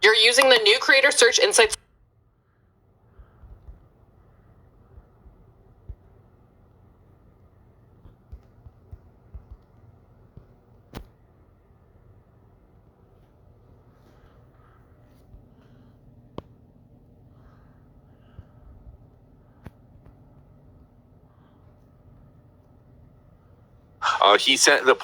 You're using the new Creator Search Insights. He sent the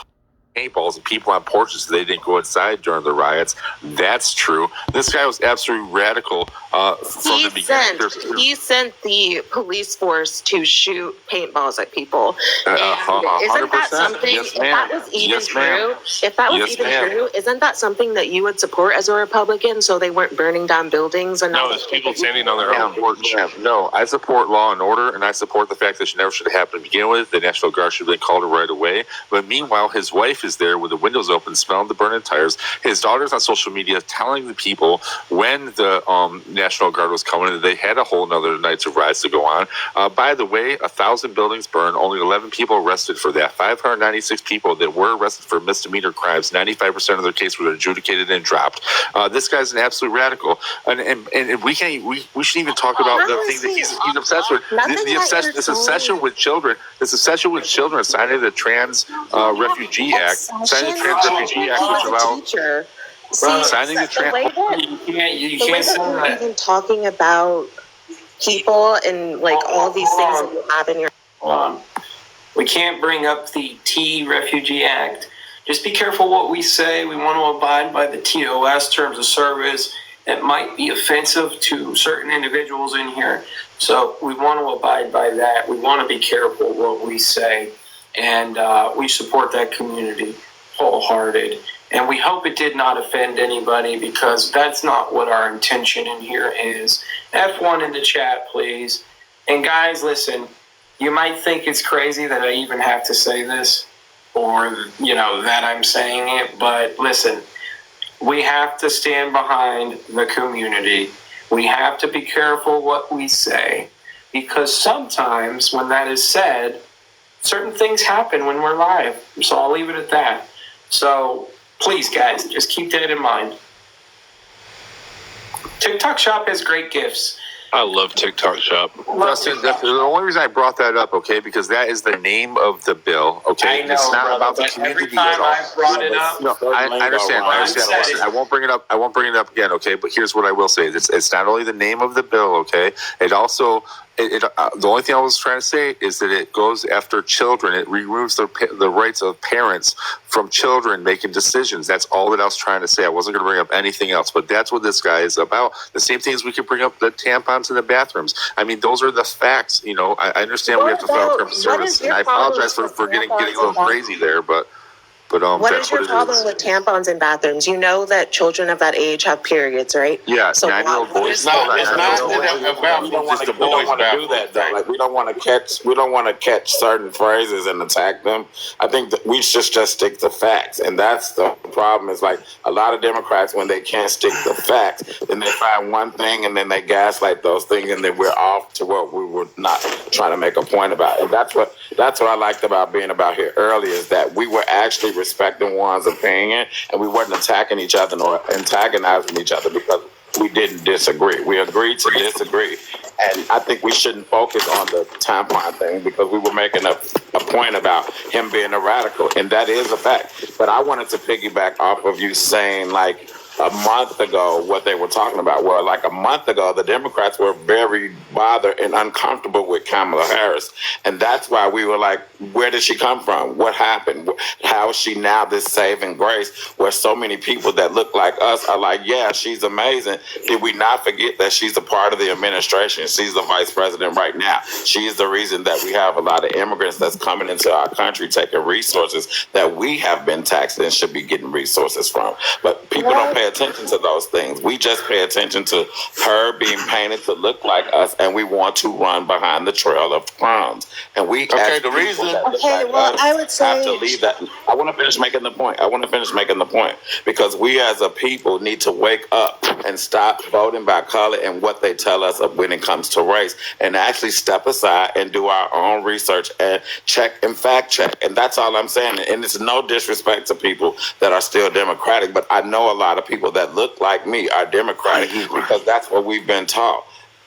paintballs and people on porches so they didn't go inside during the riots. That's true. This guy was absolutely radical from the beginning. He sent the police force to shoot paintballs at people. Isn't that something? Yes, if that was even true, if that was true, isn't that something that you would support as a Republican? So they weren't burning down buildings and no, it's people standing on their own porch. No, I support law and order, and I support the fact that it never should have happened to begin with. The National Guard should have been called right away. But meanwhile, his wife is there with the windows open, smelling the burning tires. His daughter's on social media telling the people when the National Guard was coming that they had a whole nother nights of riots to go on. By the way, 1,000 buildings burned, only 11 people arrested for that. 596 people that were arrested for misdemeanor crimes. 95% of their cases were adjudicated and dropped. This guy's an absolute radical, and we can't. We shouldn't even talk about the thing that he's obsessed with. This obsession with children. This obsession with children, signing the Trans Refugee Act. Signing the Trans Refugee Act, which allows signing the Trans. You can't say that. Even talking about people and like all these things that you have in your. Hold on. We can't bring up the T Refugee Act. Just be careful what we say. We want to abide by the TOS, terms of service. That might be offensive to certain individuals in here. So we want to abide by that. We want to be careful what we say. And we support that community wholehearted. And we hope it did not offend anybody, because that's not what our intention in here is. F1 in the chat, please. And guys, listen, you might think it's crazy that I even have to say this, or, that I'm saying it. But listen, we have to stand behind the community. We have to be careful what we say, because sometimes when that is said, certain things happen when we're live. So I'll leave it at that. So please, guys, just keep that in mind. TikTok Shop has great gifts. I love TikTok Shop. Dustin, the only reason I brought that up, okay, because that is the name of the bill, okay? I know, it's not brother, about the community every time at all. I brought it up. No, I understand. Listen, I won't bring it up. I won't bring it up again, okay? But here's what I will say: it's not only the name of the bill, okay? It also. The only thing I was trying to say is that it goes after children. It removes the rights of parents from children making decisions. That's all that I was trying to say. I wasn't going to bring up anything else, but that's what this guy is about. The same thing as we could bring up the tampons in the bathrums. I mean, those are the facts. I understand we have to file terms of service, and I apologize for getting a little crazy there, but what is your problem with tampons in bathrooms? You know that children of that age have periods, right? Yeah, so 9-year-old boys. It's not about we don't want to do that though. Like we don't want to catch certain phrases and attack them. I think that we should just stick to facts, and that's the problem. Is like a lot of Democrats, when they can't stick to facts, then they find one thing and then they gaslight those things, and then we're off to what we were not trying to make a point about. And that's what I liked about being about here earlier, is that we were actually respecting one's opinion, and we weren't attacking each other or antagonizing each other because we didn't disagree. We agreed to disagree. And I think we shouldn't focus on the tampon thing, because we were making a point about him being a radical, and that is a fact. But I wanted to piggyback off of you saying, like, a month ago, what they were talking about. Well, like a month ago, the Democrats were very bothered and uncomfortable with Kamala Harris. And that's why we were like, where did she come from? What happened? How is she now this saving grace, where so many people that look like us are like, yeah, she's amazing. Did we not forget that she's a part of the administration? She's the vice president right now. She is the reason that we have a lot of immigrants that's coming into our country, taking resources that we have been taxed and should be getting resources from. But people don't pay attention to those things. We just pay attention to her being painted to look like us, and we want to run behind the trail of crumbs. And we the reason Brooklyn. that look Okay, like well, us I would have say- to leave that. I want to finish making the point. Because we as a people need to wake up and stop voting by color and what they tell us when it comes to race, and actually step aside and do our own research and check and fact check. And that's all I'm saying. And it's no disrespect to people that are still Democratic, but I know a lot of people that look like me are Democratic because that's what we've been taught.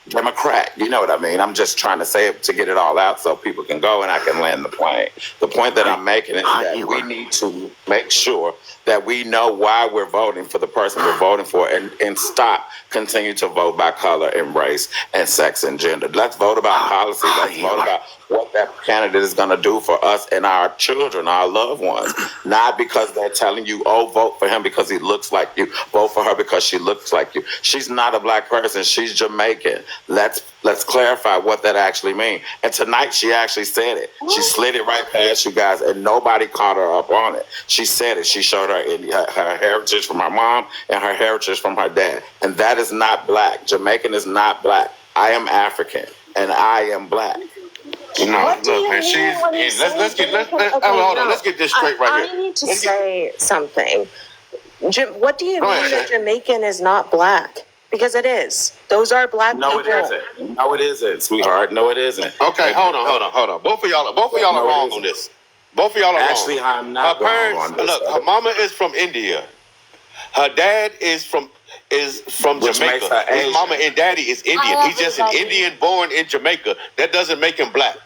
Democrat, you know what I mean? I'm just trying to say it to get it all out so people can go and I can land the plane. The point that I'm making is that we need to make sure that we know why we're voting for the person we're voting for and stop continue to vote by color and race and sex and gender. Let's vote about policy. Let's vote about what that candidate is going to do for us and our children, our loved ones. Not because they're telling you, oh, vote for him because he looks like you. Vote for her because she looks like you. She's not a black person. She's Jamaican. Let's clarify what that actually means. And tonight she actually said it. She slid it right past you guys and nobody caught her up on it. She said it. She showed her heritage from her mom and her heritage from her dad. And that is not black. Jamaican is not black. I am African and I am black. No, What do look, you man, mean when you let's say get Okay, hold on, no. let's get this straight right I here. need to say something. What do you Go mean ahead, that Shay. Jamaican is not black? Because it is. Those are black No, it people. isn't. No, it isn't, sweetheart. No, it isn't. Okay, hold on. Both of y'all are No, wrong it on isn't. this. Both of y'all are Actually, wrong. I'm not Her wrong parents, on this. look, her mama is from India. Her dad is from Which Jamaica. makes her His Asian. mama and daddy is Indian. He's just an Indian born in Jamaica. That doesn't make him black.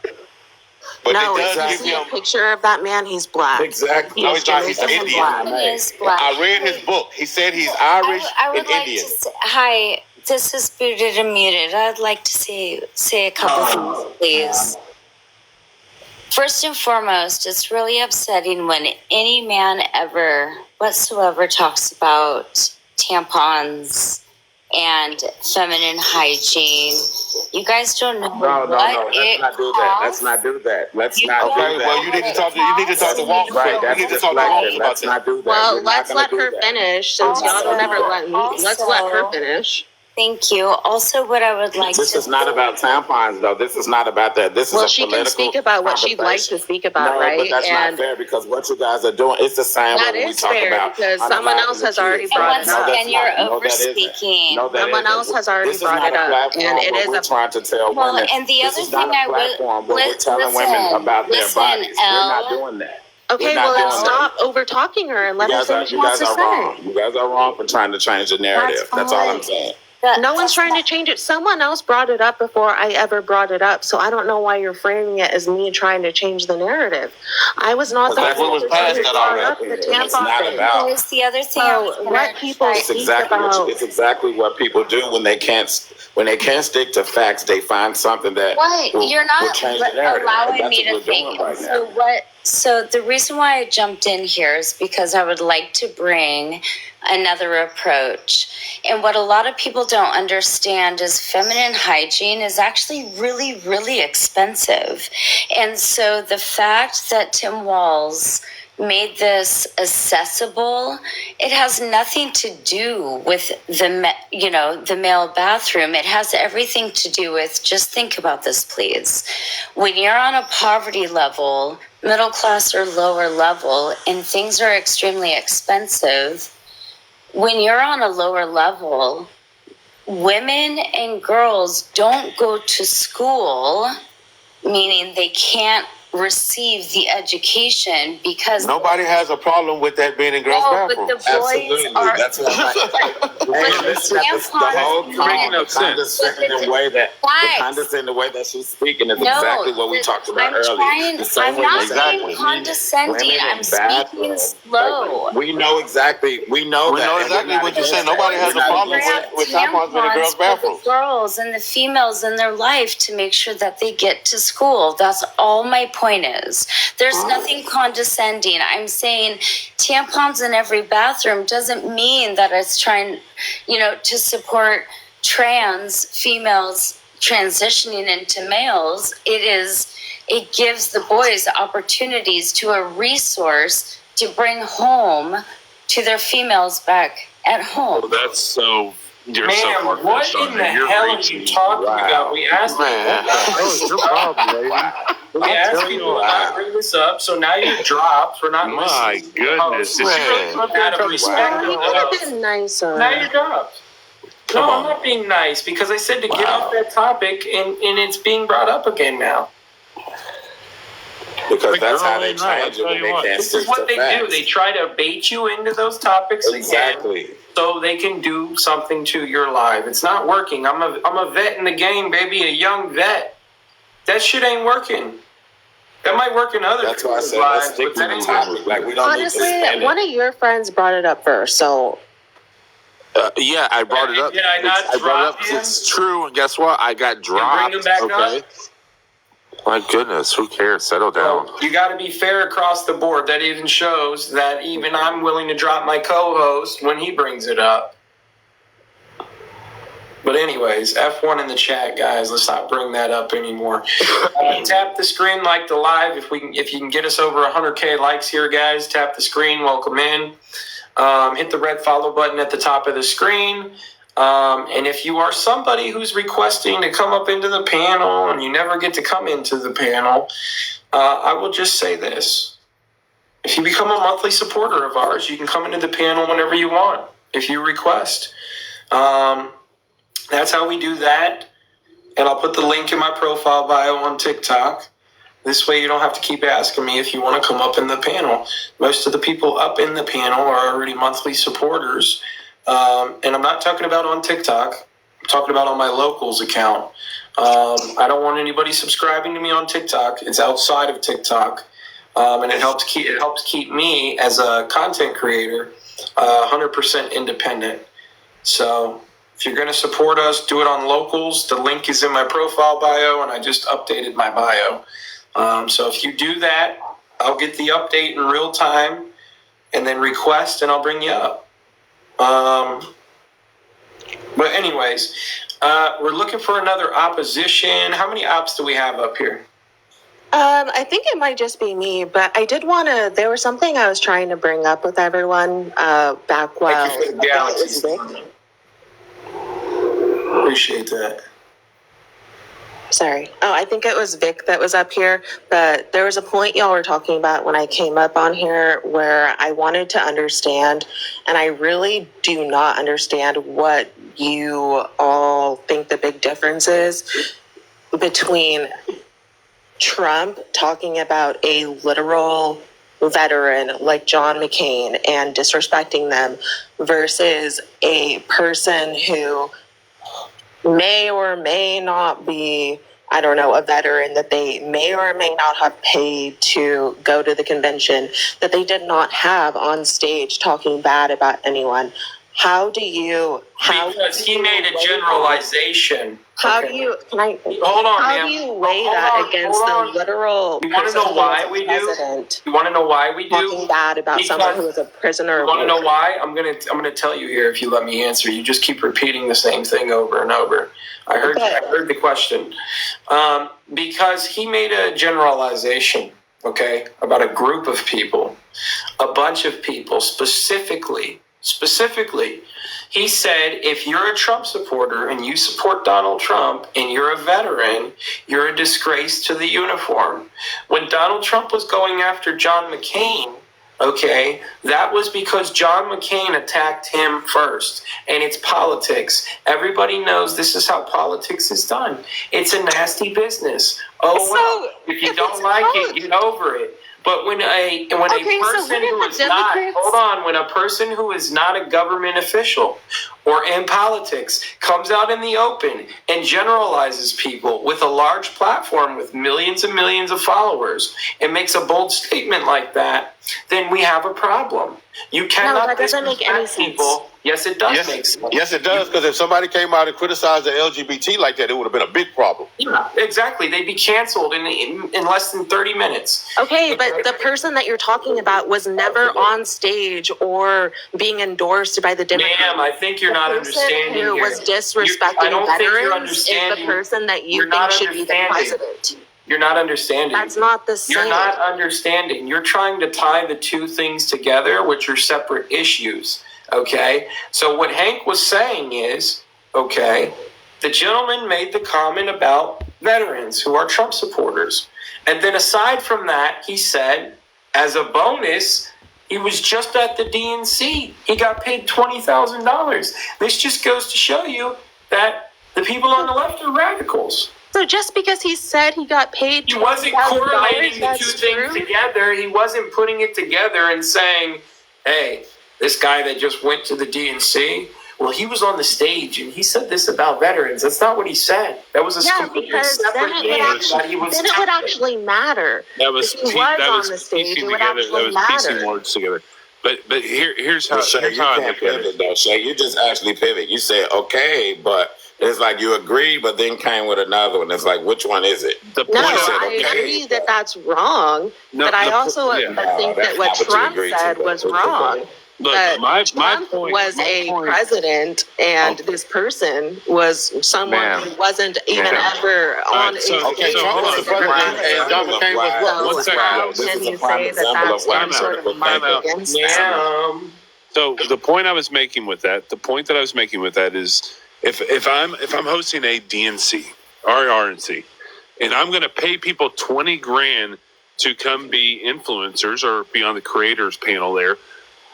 But No, it if does you give see a him. picture of that man, he's black. Exactly. No, he's not. He's Jamaican and Indian. black. He is black. I read his book. He said he's Irish I would and like Indian. to say, hi, this is Booted and Muted. I'd like to say a couple things, please. First and foremost, it's really upsetting when any man ever whatsoever talks about tampons and feminine hygiene. You guys don't know No, what let's it not do that. Let's costs. not do that. Let's You not do don't Okay, that. well, you need to talk to Walter. Right, You that's need to talk to Walter deflection. about Let's that. not do that. Well, We're not let's gonna let do her that. finish since y'all don't ever let me. Let's let her Also- finish. Thank you. Also, what I would like This to is not about tampons, though. This is not about that. This is Well, a she can political speak about what she'd like to conversation. speak about, No, right? but that's not And fair because what you guys are doing, it's the same that way when we is talk fair about because someone unaliving else the has already kids. And brought once it up. again, you're No, that isn't. overspeaking. No, that Someone isn't. else has already This is brought not it a up, platform and it where is we're a trying to tell Well, women. and the This other is not thing a I would- platform where we're telling women listen, about their listen, bodies. We're not Elle. doing that. Okay, We're not well then doing stop over talking her and let her say what she You wants guys to are wrong. say. You guys are wrong for trying to change the narrative. That's all I'm fine. saying. No one's trying to change it. Someone else brought it up before I ever brought it up. So I don't know why you're framing it as me trying to change the narrative. I was not the Because we was person past who that brought already. up the It's tampon not thing. about- Here's the other thing. I was So gonna let people try- It's speak exactly about. it's exactly what people do when they can't stick to facts. They find something that What? You're will not change the narrative. And allowing that's me what to we're doing think. right now. So the reason why I jumped in here is because I would like to bring another approach. And what a lot of people don't understand is feminine hygiene is actually really, really expensive. And so the fact that Tim Walz made this accessible, it has nothing to do with the male bathroom. It has everything to do with, just think about this, please. When you're on a poverty level, middle class or lower level, and things are extremely expensive, when you're on a lower level, women and girls don't go to school, meaning they can't receive the education because Nobody has a problem with that being in girls' no, but bathrooms. the boys Absolutely. are. That's what hey, listen, the whole condescending way that she's speaking is exactly what we talked about earlier. I'm not Exactly. being condescending. Women I'm in speaking bathrooms. slow. Like, we know exactly We know exactly what you're saying. Nobody has a problem with tampons in a girls' For bathroom. the girls and the females in their life to make sure that they get to school. That's all my point is. There's nothing condescending. I'm saying tampons in every bathroom doesn't mean that it's trying, to support trans females transitioning into males. It gives the boys opportunities to a resource to bring home to their females back at home. That's so You're so Ma'am, far what fetched on in the it. You're hell are reaching. you talking Wow. about? We asked Man. Oh, it's your problem, lady. we asked tell you people to what. not bring this up, so now you're dropped for not My listening. to the goodness. host. Did she really Man. come up there and Out of try to respect Well, to you the could have host. been nicer. Now you're dropped. Come No, on. I'm not being nice because I said to get Wow. off that topic and it's being brought up again now. Because Like, that's they're how all they in right, change it I'll when tell they you what. can't This stick is what to they do. facts. They try to bait you into those topics again Exactly. so they can do something to your life. It's not working. I'm a vet in the game, baby, a young vet. That shit ain't working. That might work in other That's why I people's said let's lives, stick but to that the ain't topic. working. Like we don't need to Honestly, spend one it. of your friends brought it up first, so Yeah, I brought it up. Did I not I brought it up drop 'cause him? it's true, and guess what? I got dropped. him back okay. up? My goodness, who cares? Settle down. You got to be fair across the board. That even shows that even I'm willing to drop my co-host when he brings it up. But anyways, F1 in the chat, guys. Let's not bring that up anymore. Tap the screen, like the live. If you can get us over 100K likes here, guys, tap the screen. Welcome in. Hit the red follow button at the top of the screen. And if you are somebody who's requesting to come up into the panel and you never get to come into the panel, I will just say this. If you become a monthly supporter of ours, you can come into the panel whenever you want, if you request. That's how we do that. And I'll put the link in my profile bio on TikTok. This way you don't have to keep asking me if you want to come up in the panel. Most of the people up in the panel are already monthly supporters. And I'm not talking about on TikTok. I'm talking about on my locals account. I don't want anybody subscribing to me on TikTok. It's outside of TikTok. And it helps keep me as a content creator 100% independent. So if you're going to support us, do it on locals. The link is in my profile bio, and I just updated my bio. So if you do that, I'll get the update in real time and then request, and I'll bring you up. But anyways, we're looking for another opposition. How many ops do we have up here? I think it might just be me, but I did want to. There was something I was trying to bring up with everyone back while Thank you for the galaxies. Appreciate that. Sorry. Oh, I think it was Vic that was up here, but there was a point y'all were talking about when I came up on here where I wanted to understand, and I really do not understand what you all think the big difference is between Trump talking about a literal veteran like John McCain and disrespecting them versus a person who may or may not be, I don't know, a veteran that they may or may not have paid to go to the convention, that they did not have on stage talking bad about anyone. Because he made a generalization. How Okay. do you, can I, Hold on, how ma'am. do you weigh Hold that on, against hold the on. literal You wanna person know who why was we do? president You want to know why we do? talking bad about someone who was a prisoner You of want to know war? why? I'm gonna tell you here if you let me answer. You just keep repeating the same thing over and over. I heard the question. Because he made a generalization, okay, about a group of people, a bunch of people specifically. He said, if you're a Trump supporter and you support Donald Trump and you're a veteran, you're a disgrace to the uniform. When Donald Trump was going after John McCain, okay, that was because John McCain attacked him first. And it's politics. Everybody knows this is how politics is done. It's a nasty business. Oh, well, if you don't like it, get over it. But when a person who is not a government official or in politics comes out in the open and generalizes people with a large platform with millions and millions of followers and makes a bold statement like that, then we have a problem. You cannot that doesn't make any disrespect people. Yes, it does make sense. Yes, it does. Because if somebody came out and criticized the LGBT like that, it would have been a big problem. Yeah, exactly. They'd be canceled in less than 30 minutes. Okay, but the person that you're talking about was never on stage or being endorsed by the Democrats. Ma'am, I think you're not understanding who here. was disrespecting I don't think you're veterans is the understanding. person that you You're not think should be the understanding. president. You're not understanding. That's not the same. You're not understanding. You're trying to tie the two things together, which are separate issues. Okay, so what Hank was saying is, okay, the gentleman made the comment about veterans who are Trump supporters. And then aside from that, he said, as a bonus, he was just at the DNC. He got paid $20,000. This just goes to show you that the people on the left are radicals. So just because he said he got paid, He wasn't correlating the two things together. He wasn't putting it together and saying, hey, this guy that just went to the DNC, well, he was on the stage and he said this about veterans. That's not what he said. That was a completely because separate then thing. it would actually matter. That was If he was on the stage, piecing it would together. actually That was piecing matter. words together. But here's how Shay, you I can't look at it. pivot though, Shay. You just actually pivot. You say okay, but it's like you agree, but then came with another one. It's like, which one is it? The No, point said, I okay, agree that that's wrong, No, but I the- also yeah. think that that's what not what you Trump agreed to, said but was it's wrong. okay. Look, But my Trump point was my a point- president, and this person was someone Ma'am. who wasn't even Ma'am. ever on right, a so- stage. so hold on. as a Hold on. president. And John McCain was what? So One second, how guys. This can is a you prime say that example that's of why some I'm sort out. of mark I'm out. against them? Yeah. So the point I was making with that, is if I'm hosting a DNC or RNC, and I'm going to pay people $20,000 to come be influencers or be on the creators panel there,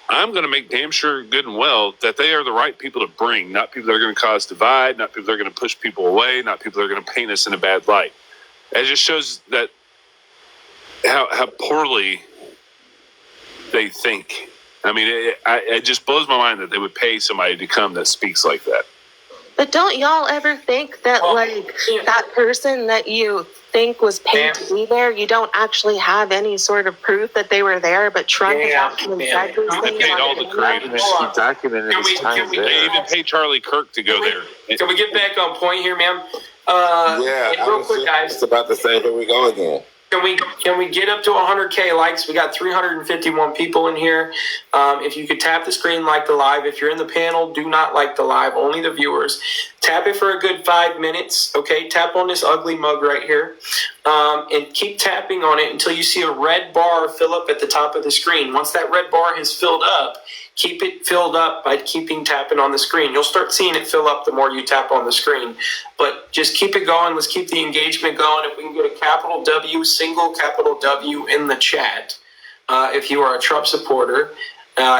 I'm going to make damn sure good and well that they are the right people to bring, not people that are going to cause divide, not people that are going to push people away, not people that are going to paint us in a bad light. It just shows that how poorly they think. I mean, it just blows my mind that they would pay somebody to come that speaks like that. But don't y'all ever think that, Well, like, yeah. that person that you think was paid Ma'am. to be there, you don't actually have any sort of proof that they were there, but Trump has Ma'am, actually ma'am. said these They things paid on all the the internet? creators. He documented Can his we- time can we- They there. even pay Charlie Kirk to go there. Can we get back on point here, ma'am? Yeah, and I real was quick, guys. just about to say, here we go again. Can we get up to 100K likes? We got 351 people in here. If you could tap the screen, like the live. If you're in the panel, do not like the live. Only the viewers. Tap it for a good 5 minutes. Okay, tap on this ugly mug right here, and keep tapping on it until you see a red bar fill up at the top of the screen. Once that red bar has filled up, keep it filled up by keeping tapping on the screen. You'll start seeing it fill up the more you tap on the screen. But just keep it going. Let's keep the engagement going. If we can get a capital W, single capital W in the chat, if you are a Trump supporter,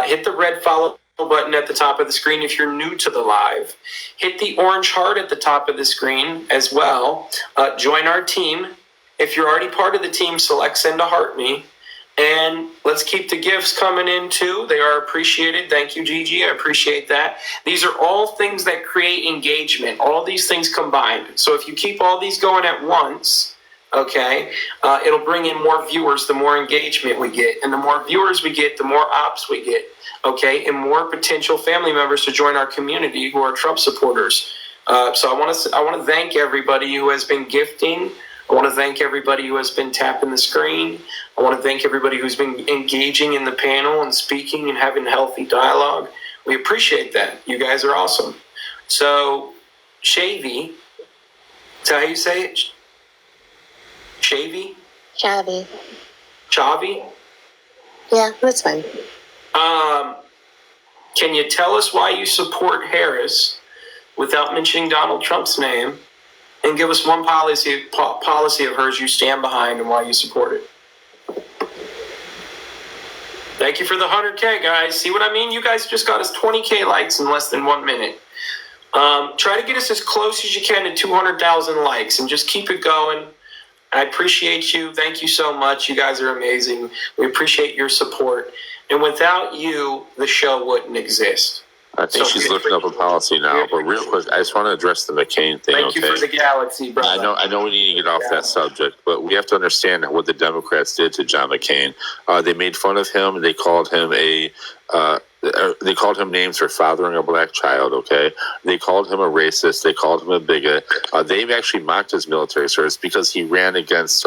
hit the red follow button at the top of the screen if you're new to the live. Hit the orange heart at the top of the screen as well. Join our team. If you're already part of the team, select send to heart me. And let's keep the gifts coming in too. They are appreciated. Thank you, Gigi. I appreciate that. These are all things that create engagement. All these things combined. So if you keep all these going at once, okay, it'll bring in more viewers the more engagement we get. And the more viewers we get, the more ops we get, okay, and more potential family members to join our community who are Trump supporters. So I want to thank everybody who has been gifting. I want to thank everybody who has been tapping the screen. I want to thank everybody who's been engaging in the panel and speaking and having healthy dialogue. We appreciate that. You guys are awesome. So, Shavy, is that how you say it? Shavy? Chavi. Chavi? Yeah, that's fine. Can you tell us why you support Harris without mentioning Donald Trump's name? And give us one policy of hers you stand behind and why you support it. Thank you for the 100K, guys. See what I mean? You guys just got us 20K likes in less than 1 minute. Try to get us as close as you can to 200,000 likes and just keep it going. I appreciate you. Thank you so much. You guys are amazing. We appreciate your support. And without you, the show wouldn't exist. I think she's looking up a policy now, but real quick, I just want to address the McCain thing. Thank you for the galaxy, brother. I know we need to get off that subject, but we have to understand what the Democrats did to John McCain. They made fun of him. They called him they called him names for fathering a black child. Okay, they called him a racist. They called him a bigot. They've actually mocked his military service because he ran against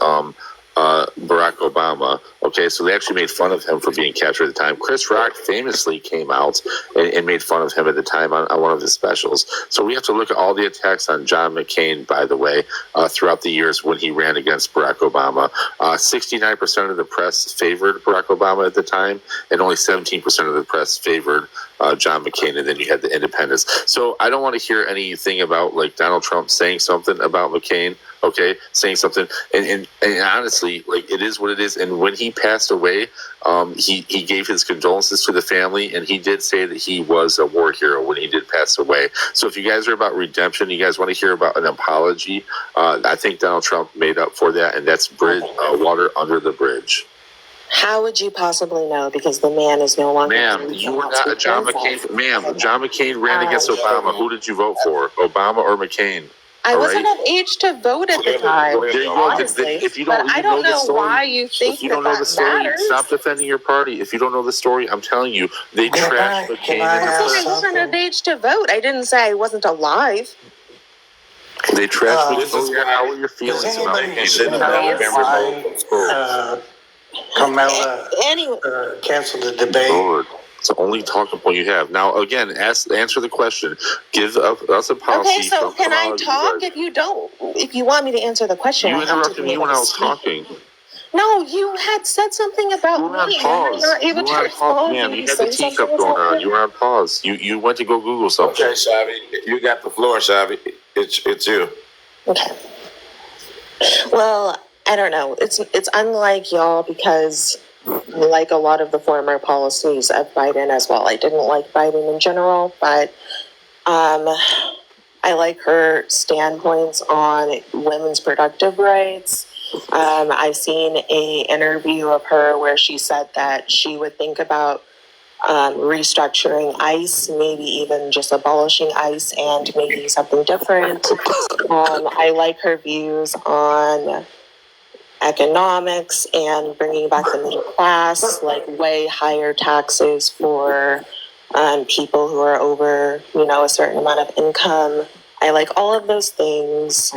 Barack Obama. Okay, so they actually made fun of him for being captured at the time. Chris Rock famously came out and made fun of him at the time on one of his specials. So we have to look at all the attacks on John McCain, by the way, throughout the years when he ran against Barack Obama. 69% of the press favored Barack Obama at the time, and only 17% of the press favored John McCain, and then you had the independents. So I don't want to hear anything about like Donald Trump saying something about McCain, okay, saying something, and honestly, like, it is what it is. And when he passed away, he gave his condolences to the family, and he did say that he was a war hero when he did pass away. So if you guys are about redemption, you guys want to hear about an apology, I think Donald Trump made up for that, and that's water under the bridge. How would you possibly know? Because the man is no longer. Ma'am, you were not a John McCain. Ma'am, John McCain ran against Obama. Who did you vote for, Obama or McCain? I wasn't of age to vote at the time, There you go. honestly. If you don't, but I don't know why you think if you don't know the that story, matters. stop defending your party. If you don't know the story, I'm telling you, they trashed McCain. I wasn't of age to vote. I didn't say I wasn't alive. They trashed McCain. How are your feelings about it? Kamala Anyway, cancel the debate. Lord. It's the only talking point you have. Now, again, answer the question. Give us a policy. okay, so can I talk if you want me to answer the question? You I have to interrupted be me able when to I was speak. talking. No, you had said something about You were on me. pause. You were able to respond. Ma'am, you had the teacup going on. You were on pause. You went to go Google something. Okay, Shavi, you got the floor, Shavi. It's you. Okay. Well, I don't know. It's unlike y'all because, like a lot of the former policies of Biden as well, I didn't like Biden in general, but I like her standpoints on women's productive rights. I've seen a interview of her where she said that she would think about restructuring ICE, maybe even just abolishing ICE and making something different. I like her views on economics and bringing back the middle class, like way higher taxes for people who are over, a certain amount of income. I like all of those things.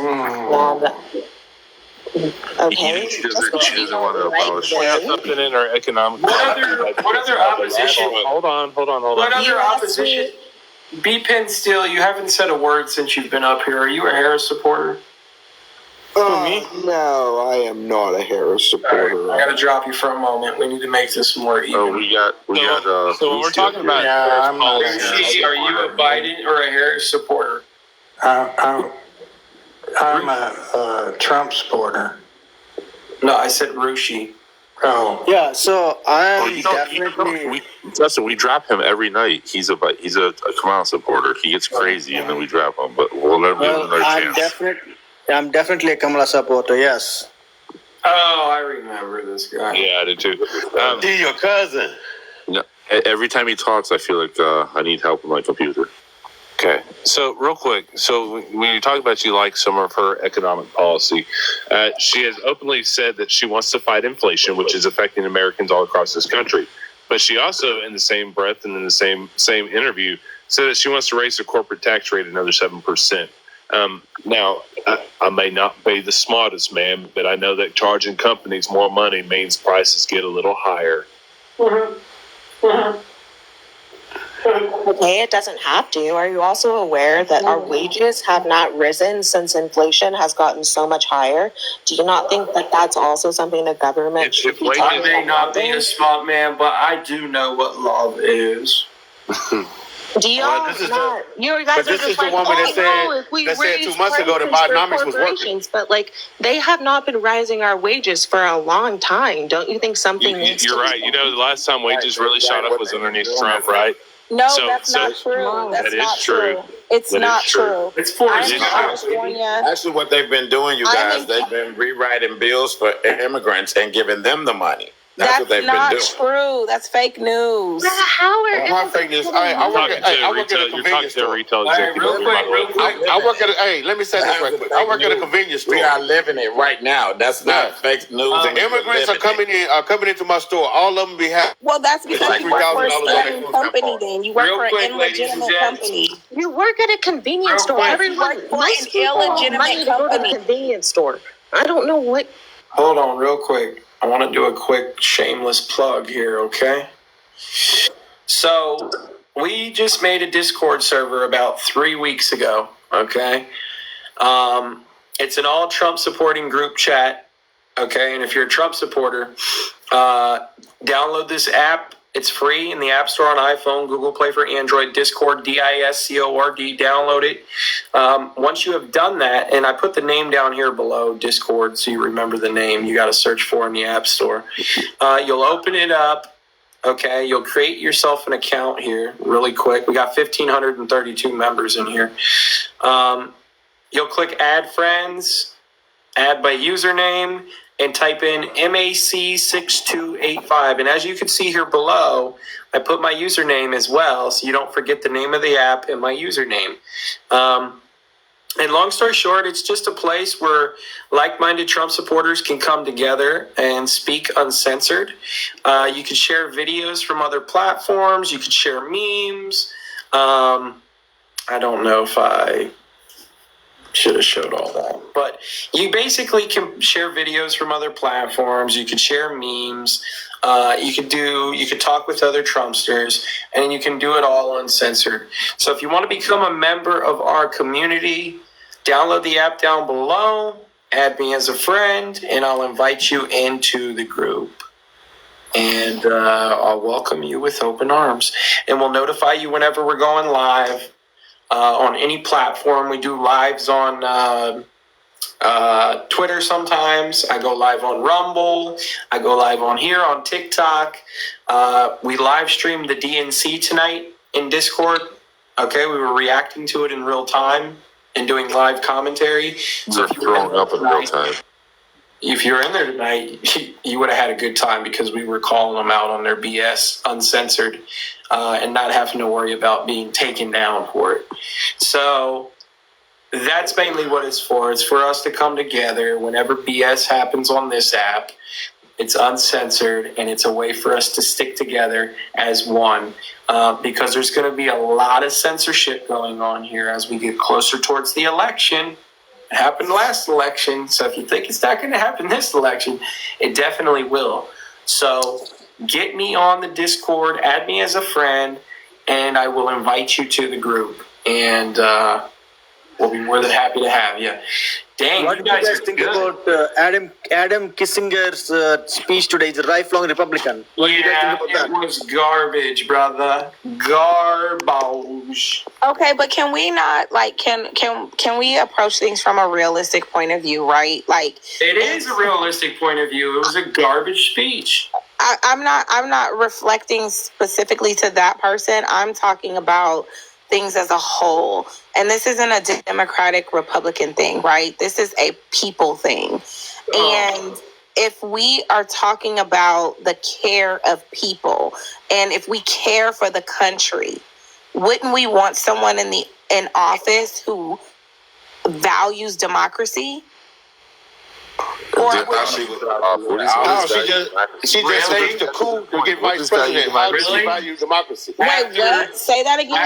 Okay. She doesn't want to abolish. Something in our economic. What other opposition? Hold on. What other opposition? B-Pen Steel, you haven't said a word since you've been up here. Are you a Harris supporter? No, I am not a Harris supporter. I gotta drop you for a moment. We need to make this more even. Oh, we got. So when we're talking about Rushi, are you a Biden or a Harris supporter? I'm a Trump supporter. No, I said Rushi. Oh. Yeah, so I'm definitely. Justin, we drop him every night. He's a Kamala supporter. He gets crazy, and then we drop him. But we'll never give him another chance. I'm definitely a Kamala supporter. Yes. Oh, I remember this guy. Yeah, I did too. He's your cousin. No, every time he talks, I feel like I need help with my computer. Okay. So real quick, when you talk about you like some of her economic policy, she has openly said that she wants to fight inflation, which is affecting Americans all across this country. But she also, in the same breath and in the same interview, said that she wants to raise the corporate tax rate another 7%. Now, I may not be the smartest man, but I know that charging companies more money means prices get a little higher. Okay, it doesn't have to. Are you also aware that our wages have not risen since inflation has gotten so much higher? Do you not think that that's also something the government should be talking about? I may not be a smart man, but I do know what love is. Do y'all not? You guys are just like, if we raise 2 months ago that Bidenomics was working. But like, they have not been rising our wages for a long time. Don't you think something needs to be You're right. The last time wages really shot up was underneath Trump, right? No, that's not true. That's not true. It's not true. It's for California. Actually, what they've been doing, you guys, they've been rewriting bills for immigrants and giving them the money. That's what they've been doing. True. That's fake news. How are Not fake news. I work at a convenience store. Real quick. I work at let me say this right quick. I work at a convenience store. We are living it right now. That's not fake news. The immigrants are coming into my store. All of them be happy. Well, that's because you work for a stealing company. Then you work for an quick, ladies and illegitimate gents. company. you work at a convenience store? quick. Everyone You work for most an people have illegitimate money to go to the company. convenience store. I don't know what Hold on real quick. I want to do a quick shameless plug here, okay? So we just made a Discord server about 3 weeks ago, okay? It's an all Trump supporting group chat, okay? And if you're a Trump supporter, download this app. It's free in the App Store on iPhone, Google Play for Android, Discord, Discord, download it. Once you have done that, and I put the name down here below, Discord, so you remember the name you got to search for in the App Store. You'll open it up, okay? You'll create yourself an account here really quick. We got 1,532 members in here. You'll click Add Friends, add by username, and type in MAC6285. And as you can see here below, I put my username as well, so you don't forget the name of the app and my username. And long story short, it's just a place where like-minded Trump supporters can come together and speak uncensored. You can share videos from other platforms. You can share memes. I don't know if I should have showed all that, but you basically can share videos from other platforms. You can share memes. You could talk with other Trumpsters, and you can do it all uncensored. So if you want to become a member of our community, download the app down below, add me as a friend, and I'll invite you into the group. And I'll welcome you with open arms, and we'll notify you whenever we're going live. On any platform. We do lives on Twitter sometimes. I go live on Rumble. I go live on here on TikTok. We live streamed the DNC tonight in Discord. Okay, we were reacting to it in real time and doing live commentary. So if you're throwing up in real time. If you're in there tonight, you would have had a good time because we were calling them out on their BS uncensored and not having to worry about being taken down for it. So that's mainly what it's for. It's for us to come together whenever BS happens on this app. It's uncensored, and it's a way for us to stick together as one because there's going to be a lot of censorship going on here as we get closer towards the election. It happened last election, so if you think it's not going to happen this election, it definitely will. So get me on the Discord, add me as a friend, and I will invite you to the group. And we'll be more than happy to have you. Dang, What do you guys think about Adam Kissinger's speech today? He's a lifelong Republican. What do you guys think about that? It was garbage, brother. Garbage. Okay, but can we not can we approach things from a realistic point of view, right? Like it is a realistic point of view. It was a garbage speech. I'm not reflecting specifically to that person. I'm talking about things as a whole. And this isn't a Democratic Republican thing, right? This is a people thing. And if we are talking about the care of people, and if we care for the country, wouldn't we want someone in office who values democracy? Or she just changed the coup to get vice president. How does she value democracy? Wait, what? Say that again.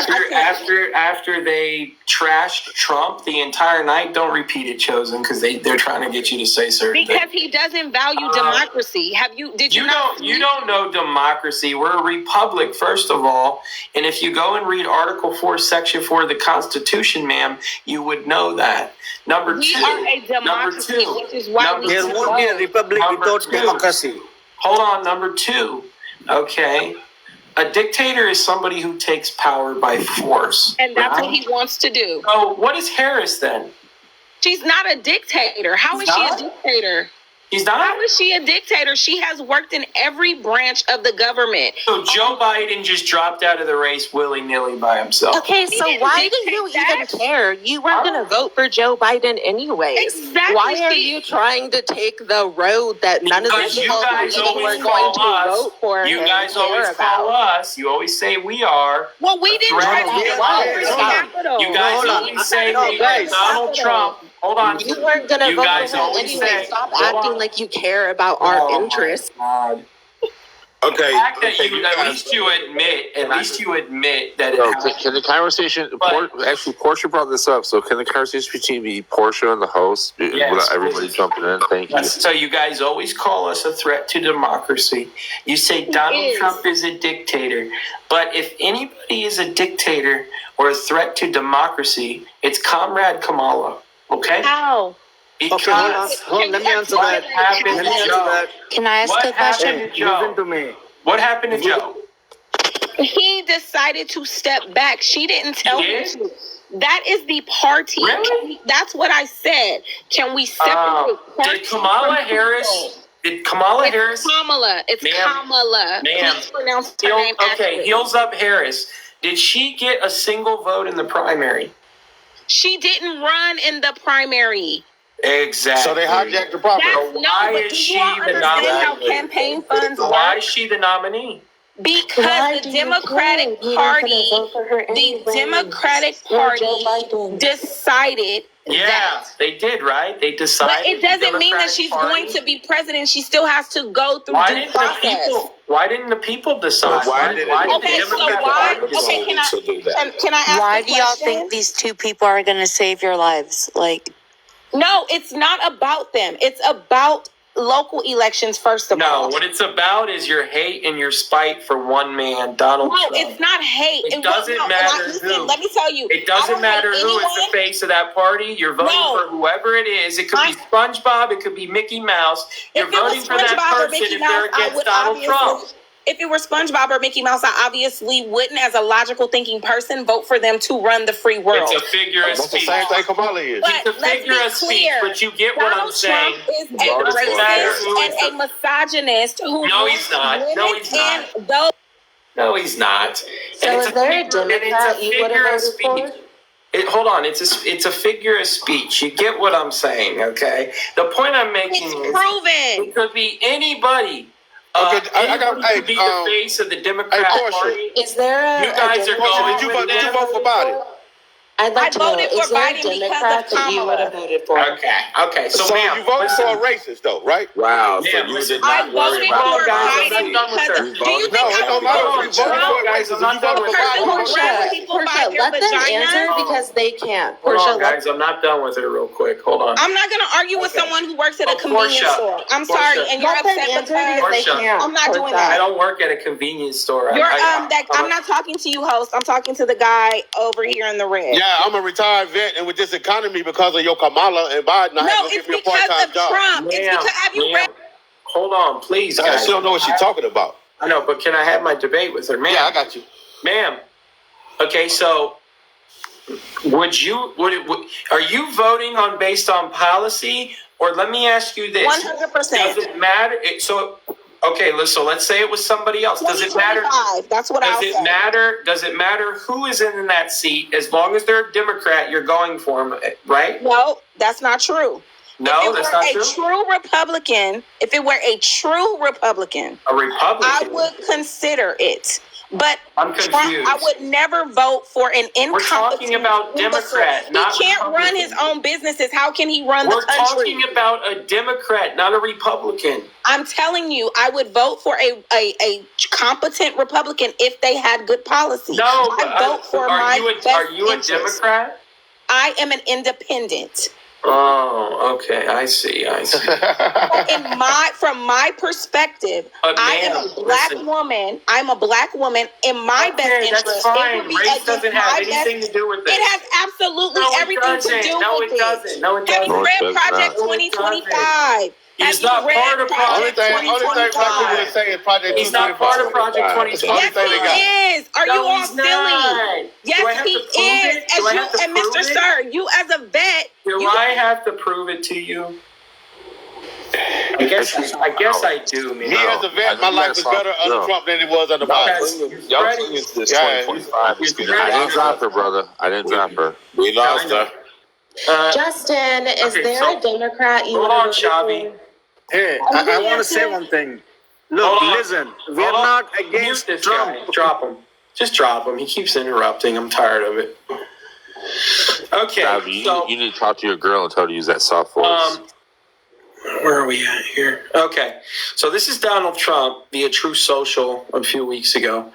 After they trashed Trump the entire night, don't repeat it, Chosen, because they're trying to get you to say certain because things. he doesn't value democracy. Did you know? You don't know democracy. We're a republic, first of all, and if you go and read Article 4, Section 4 of the Constitution, ma'am, you would know that. Number we two, are a democracy, which is why there won't be a republic without democracy. Hold on, number two. Okay. A dictator is somebody who takes power by force. And that's what he wants to do. So what is Harris then? She's not a dictator. How is she a dictator? She's not? How is she a dictator? She has worked in every branch of the government. So Joe Biden just dropped out of the race willy-nilly by himself. Okay, so why do you even care? You weren't going to vote for Joe Biden anyways. Exactly. Why are you trying to take the road that none of the people were going to vote for? You guys always follow us. You always say we are. Well, we didn't try to Capitol. You guys always say we are Donald Trump. Hold on. You weren't going to vote for him anyway. Stop acting like you care about our interests. Okay. fact that okay, you, at guys- least you admit that it No, happened. can the conversation? Actually, Portia brought this up. So can the conversation between Portia and the host Yes, without everybody please. jumping in? Thank you. So you guys always call us a threat to democracy. You say Donald Trump is a dictator. But if anybody is a dictator or a threat to democracy, it's Comrade Kamala. Okay? How? Okay, hold on. Let me answer What that. happened Let me to answer Joe? that. Can I ask What a question? happened? Hey, listen to me. What happened to Joe? He decided to step back. She didn't tell He him did? to. That is the party. Really? That's what I said. Can we separate party Did Kamala from Harris? people? Did Kamala It's Harris? Kamala. It's Ma'am. Kamala. Ma'am. Please pronounce her name Okay, accurately. heels up Harris. Did she get a single vote in the primary? She didn't run in the primary. Exactly. So they hijacked the property. That's why but is do she you all the understand how nominee? campaign funds Why work? is she the nominee? Because the Democratic Party, decided Yeah, that. they did, right? They decided. But it doesn't mean that Democratic she's Party. going to be president. She still has to go through Why due didn't the process. people? Why didn't the people decide? Why didn't Okay, the so Democratic why? Party Okay, decide? to do that? can I ask Why a do y'all question? think these two people are going to save your lives? Like, No, it's not about them. It's about local elections, first of No, all. what it's about is your hate and your spite for one man, Donald No, Trump. it's not hate. It doesn't and matter listen, who. let me tell you. It I doesn't don't matter hate who is anyone. the face of that party. You're voting No. for whoever it is. It could be SpongeBob. It could be Mickey Mouse. You're If it was voting for that SpongeBob or person Mickey if they're Mouse, I against would Donald Trump. obviously. If it were SpongeBob or Mickey Mouse, I obviously wouldn't, as a logical thinking person, vote for them to run the free world. It's a figure of That's the speech. same thing Kamala is. But It's a let's figure be of speech, clear. but you get what I'm Donald saying. Trump is a Donald Trump racist is- and a misogynist who No, he's not. No, women he's not. and those. No, he's not. So And it's is there a figure- and Democrat you would figure have of voted speech. Hold on, it's a figure of speech. You get what I'm saying, okay? The point I'm making It's is proven. it could be anybody. Okay, I got- anybody could be the face of the Democrat Portia. Party. is there a. You guys are Portia, going did you with vote? Did you them. vote for Biden? I'd like to I know, voted is for there a Biden because Democrat of that you would have Kamala. voted for? Okay. So, So ma'am, you voted listen. for a racist, though, right? Wow. So Yeah, you listen, did I not worry voted about for guys, I'm Biden not done with because her. do you think No, it I don't would matter vote if you voted for a Guys, racist. I'm not You voted done for with person who Biden. her. grabs people by Portia, their let them vagina? answer because they can't. Hold Portia, on, guys, I'm not done with her real quick. Hold on. I'm not gonna argue with Okay. someone who works at a Oh, convenience Portia. store. I'm Portia. sorry, and you're let them upset answer because because they Portia. can't. I'm not doing Portia. that. I don't work at a convenience store. You're I'm not talking to you, host. I'm talking to the guy over here in the red. Yeah, I'm a retired vet, and with this economy, because of your Kamala and Biden, I No, had to it's give me a because part-time of job. Trump. It's because have you read? Hold on, please, Yeah, guys. she don't know what she's talking about. I know, but can I have my debate with her, ma'am? Yeah, I got you. Ma'am. Okay, so would are you voting on based on policy, or let me ask you this: 100%. Does it matter? Okay, so let's say it was somebody else. Does it matter? 2025. That's what I'll say. Does it matter who is in that seat? As long as they're a Democrat, you're going for them, right? No, that's not true. No, that's not true. If it were a true Republican, A Republican. I would consider it. But I'm Trump, confused. I would never vote for an incompetent. We're talking about imbecile. Democrat, not He can't Republican. run his own businesses. How can he run We're the country? talking about a Democrat, not a Republican. I'm telling you, I would vote for a competent Republican if they had good policy. No, I vote for my best are you a interest. Democrat? I am an independent. Oh, okay. I see. From my perspective, But I am ma'am, a black listen. woman. I'm a black woman. In my best Okay, interest, that's it fine. would be Race against doesn't my have best- anything to do with this. It has absolutely No, it everything to doesn't. do No, with it doesn't. No, it Have you doesn't. read No, it does Project not. 2025? He's Have not you read part of Project Only thing black people would 2025? say is Project He's not part of Project 2025. Only Yes, thing they got. he is. Are you No, all he's silly? not. Yes, Do I have he to prove is. it? As Do I you have to and prove Mr. it? Sir, you as a vet, Do I have to prove it to you? I guess I do, man. Me as a vet, my life was better under Trump than it was under Biden. Y'all bring into this Yeah, 2025. you're I didn't ready. drop her, brother. I didn't drop her. We lost her. Justin, is Okay, there so- a Democrat you Hold would have on, voted Shabby. for? Hey, I want to say one thing. Look, Hold on. listen, we're Hold on. not Mute against this Trump. guy. Drop him. Just drop him. He keeps interrupting. I'm tired of it. Okay, Bobby, so you need to talk to your girl and tell her to use that soft voice. Where are we at here? Okay, so this is Donald Trump via True Social a few weeks ago.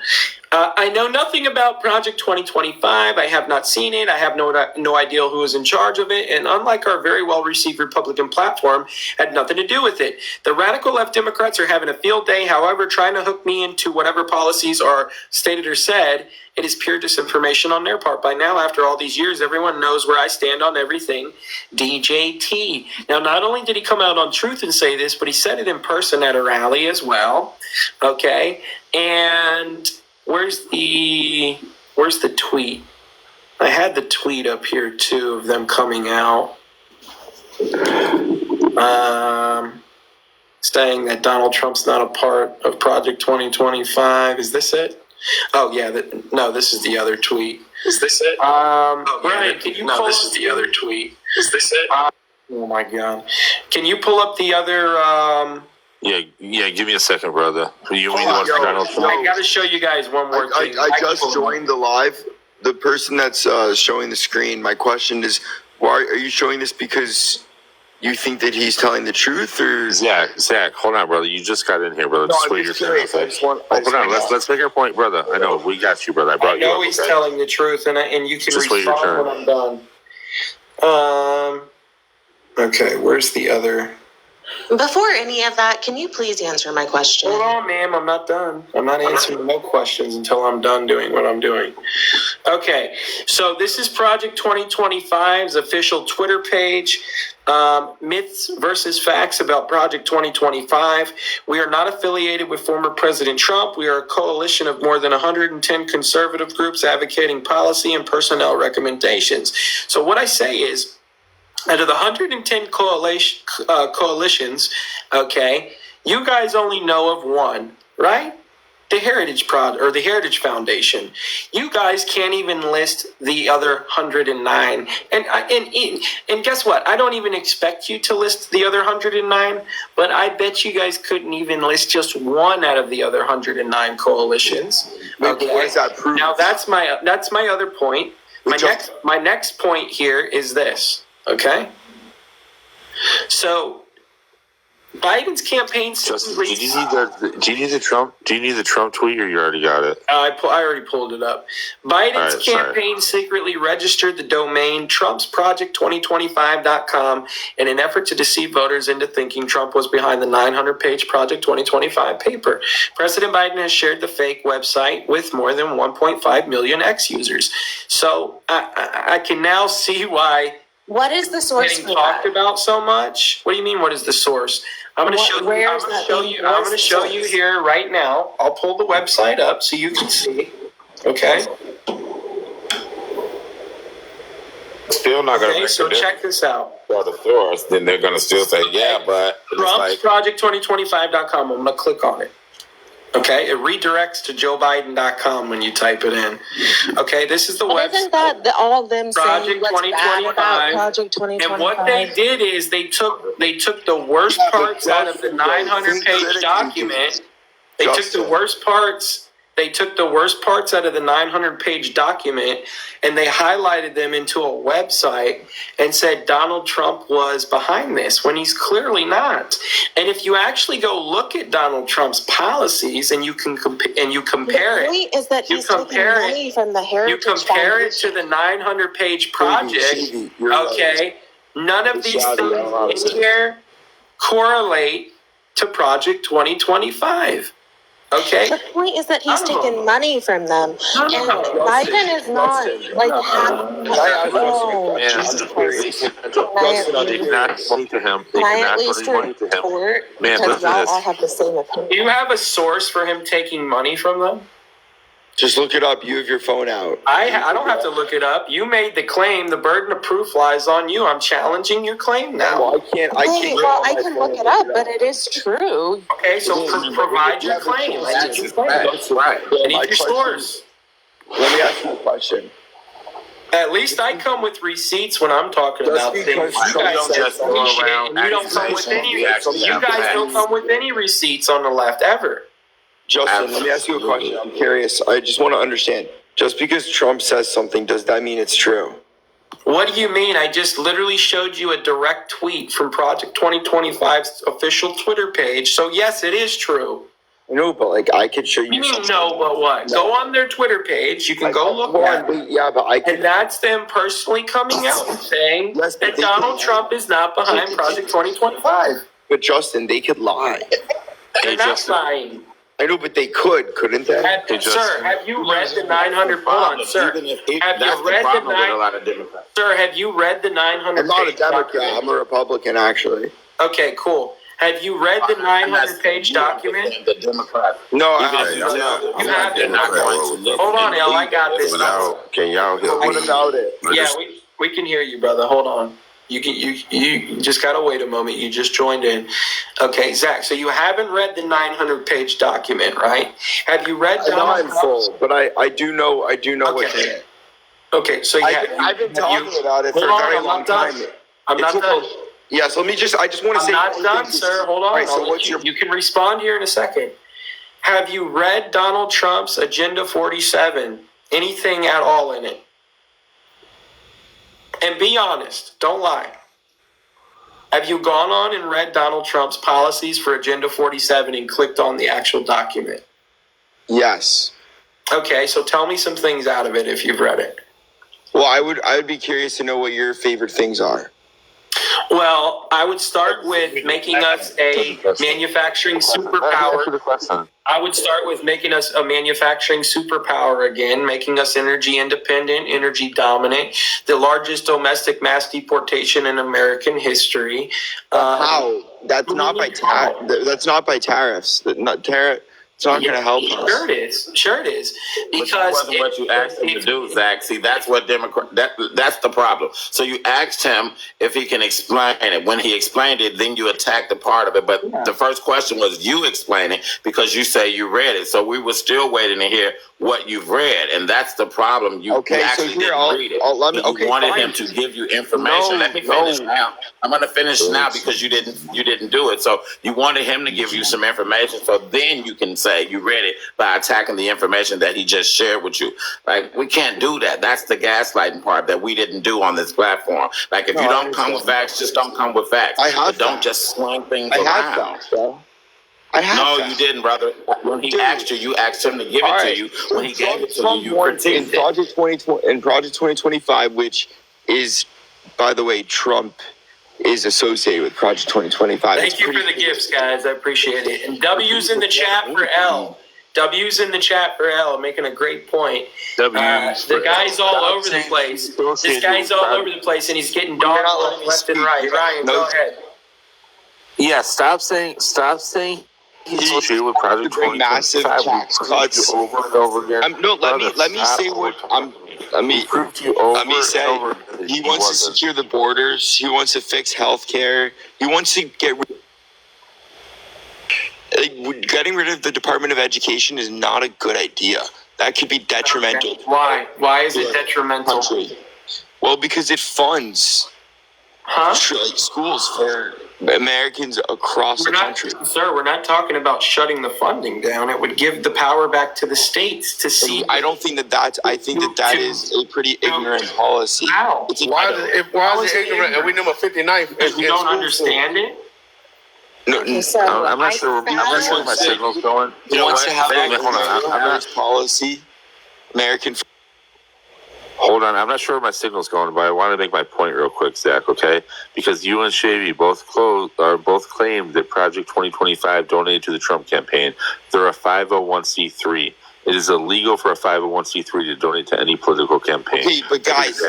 I know nothing about Project 2025. I have not seen it. I have no idea who is in charge of it. And unlike our very well-received Republican platform, had nothing to do with it. The radical left Democrats are having a field day. However, trying to hook me into whatever policies are stated or said, it is pure disinformation on their part. By now, after all these years, everyone knows where I stand on everything DJT. Now, not only did he come out on Truth and say this, but he said it in person at a rally as well. Okay, and where's the tweet? I had the tweet up here too of them coming out, saying that Donald Trump's not a part of Project 2025. Is this it? Oh yeah, no, this is the other tweet. Is this it? Brian, can you pull? This is the other tweet. Is this it? Oh my God, can you pull up the other? Yeah. Give me a second, brother. You mean the one for Donald Trump? I got to show you guys one more thing. I just joined the live. The person that's showing the screen. My question is, why are you showing this? Because you think that he's telling the truth, or Zach, hold on, brother. You just got in here, brother. Just wait your turn. Hold on. Let's make our point, brother. I know we got you, brother. I brought you up. He's telling the truth, and you can just respond when I'm done. Okay, where's the other? Before any of that, can you please answer my question? Hold on, ma'am. I'm not done. I'm not answering no questions until I'm done doing what I'm doing. Okay, so this is Project 2025's official Twitter page. Myths versus facts about Project 2025. We are not affiliated with former President Trump. We are a coalition of more than 110 conservative groups advocating policy and personnel recommendations. So what I say is, out of the 110 coalitions, okay, you guys only know of one, right? The Heritage the Heritage Foundation. You guys can't even list the other 109. And guess what? I don't even expect you to list the other 109, but I bet you guys couldn't even list just one out of the other 109 coalitions. Okay. What does that prove? Now that's my other point. My next point here is this. Okay, so Biden's campaign. Justin, do you need the Trump tweet, or you already got it? I already pulled it up. Biden's campaign secretly registered the domain TrumpsProject2025.com in an effort to deceive voters into thinking Trump was behind the 900-page Project 2025 paper. President Biden has shared the fake website with more than 1.5 million ex-users. So I can now see why. What is the source getting talked about so much? What do you mean? What is the source? I'm going to show you here right now. I'll pull the website up so you can see. Okay. Still not going to. Okay, so check this out. For the source, then they're going to still say, yeah, but TrumpsProject2025.com. I'm going to click on it. Okay, it redirects to JoeBiden.com when you type it in. Okay, this is the website. Isn't that all of them Project saying what's 2025. bad about Project 2025? And what they did is they took the worst parts out of the 900-page document. They took the worst parts. They took the worst parts out of the 900-page document and they highlighted them into a website and said Donald Trump was behind this when he's clearly not. And if you actually go look at Donald Trump's policies and you can compare it, the point is that he's taking money from the Heritage Foundation. To the 900-page project. Okay, none of these things in here correlate to Project 2025. Okay. The point is that he's taking money from them, and Biden is not like having. They cannot money to him. They cannot money to him. Man, listen to this. I have the same opinion. Do you have a source for him taking money from them? Just look it up. You have your phone out. I don't have to look it up. You made the claim. The burden of proof lies on you. I'm challenging your claim now. Well, I can't. I can look it up, but it is true. Okay, so provide your claim. That's right. I need your source. Let me ask you a question. At least I come with receipts when I'm talking about things. You guys don't come with any receipts on the left ever. Justin, let me ask you a question. I'm curious. I just want to understand. Just because Trump says something, does that mean it's true? What do you mean? I just literally showed you a direct tweet from Project 2025's official Twitter page. So yes, it is true. No, but like I could show you. You mean no, but what? No. Go on their Twitter page. You can go look at it. Yeah, but I could. And that's them personally coming out and saying that Donald Trump is not behind Project 2025. But Justin, they could lie. They're not lying. I know, but they couldn't they? Sir, have you read the 900? Hold on, sir. Have you read the 900? Sir, have you read the 900? I'm not a Democrat. I'm a Republican, actually. Okay, cool. Have you read the 900-page document? The Democrat. No, you haven't. Hold on, L. I got this. Can y'all help me? What about it? Yeah, we can hear you, brother. Hold on. You just gotta wait a moment. You just joined in. Okay, Zach. So you haven't read the 900-page document, right? Have you read Not in full, but I do know what it is. Okay, so I've been talking about it for a very long time. I'm not done. Yes, I just want to say. I'm not done, sir. Hold on. Right, so you can respond here in a second. Have you read Donald Trump's Agenda 47? Anything at all in it? And be honest. Don't lie. Have you gone on and read Donald Trump's policies for Agenda 47 and clicked on the actual document? Yes. Okay, so tell me some things out of it if you've read it. Well, I would be curious to know what your favorite things are. Well, I would start with making us a manufacturing superpower. I would start with making us a manufacturing superpower again, making us energy independent, energy dominant, the largest domestic mass deportation in American history. How? That's not by that's not by tariffs. It's not going to help us. Sure it is. Sure it is. Because it wasn't what you asked him to do, Zach. See, that's what that's the problem. So you asked him if he can explain it. When he explained it, then you attacked the part of it. But the first question was you explaining because you say you read it. So we were still waiting to hear what you've read, and that's the problem. You actually didn't read it. You wanted him to give you information. Let me finish now. I'm going to finish now because you didn't do it. So you wanted him to give you some information, so then you can say you read it by attacking the information that he just shared with you. Like, we can't do that. That's the gaslighting part that we didn't do on this platform. Like, if you don't come with facts, just don't come with facts. Don't just sling things around. No, you didn't, brother. When he asked you asked him to give it to you. When he gave it to you, you critiqued it. In Project 2025, which is, by the way, Trump is associated with Project 2025. Thank you for the gifts, guys. I appreciate it. And W's in the chat for L. W's in the chat for L, making a great point. The guy's all over the place. This guy's all over the place, and he's getting dogged left and right. Ryan, go ahead. Yeah, stop saying he's associated with Project 2025. Massive tax cuts over and over again. Let me say what Let me say he wants to secure the borders. He wants to fix healthcare. He wants to getting rid of the Department of Education is not a good idea. That could be detrimental. Okay. Why? Why is it detrimental? Country. Well, because it funds schools for Americans across the country. Sir, we're not talking about shutting the funding down. It would give the power back to the states to see. I don't think I think that is a pretty ignorant policy. How? Why is it ignorant? And we number 59. Because you don't understand it? No, I'm not sure where my signal's going. He wants to have a policy. American. Hold on, I'm not sure where my signal's going, but I want to make my point real quick, Zach, okay? Because you and Shavy both claimed that Project 2025 donated to the Trump campaign. They're a 501c3. It is illegal for a 501c3 to donate to any political campaign. Okay, but guys,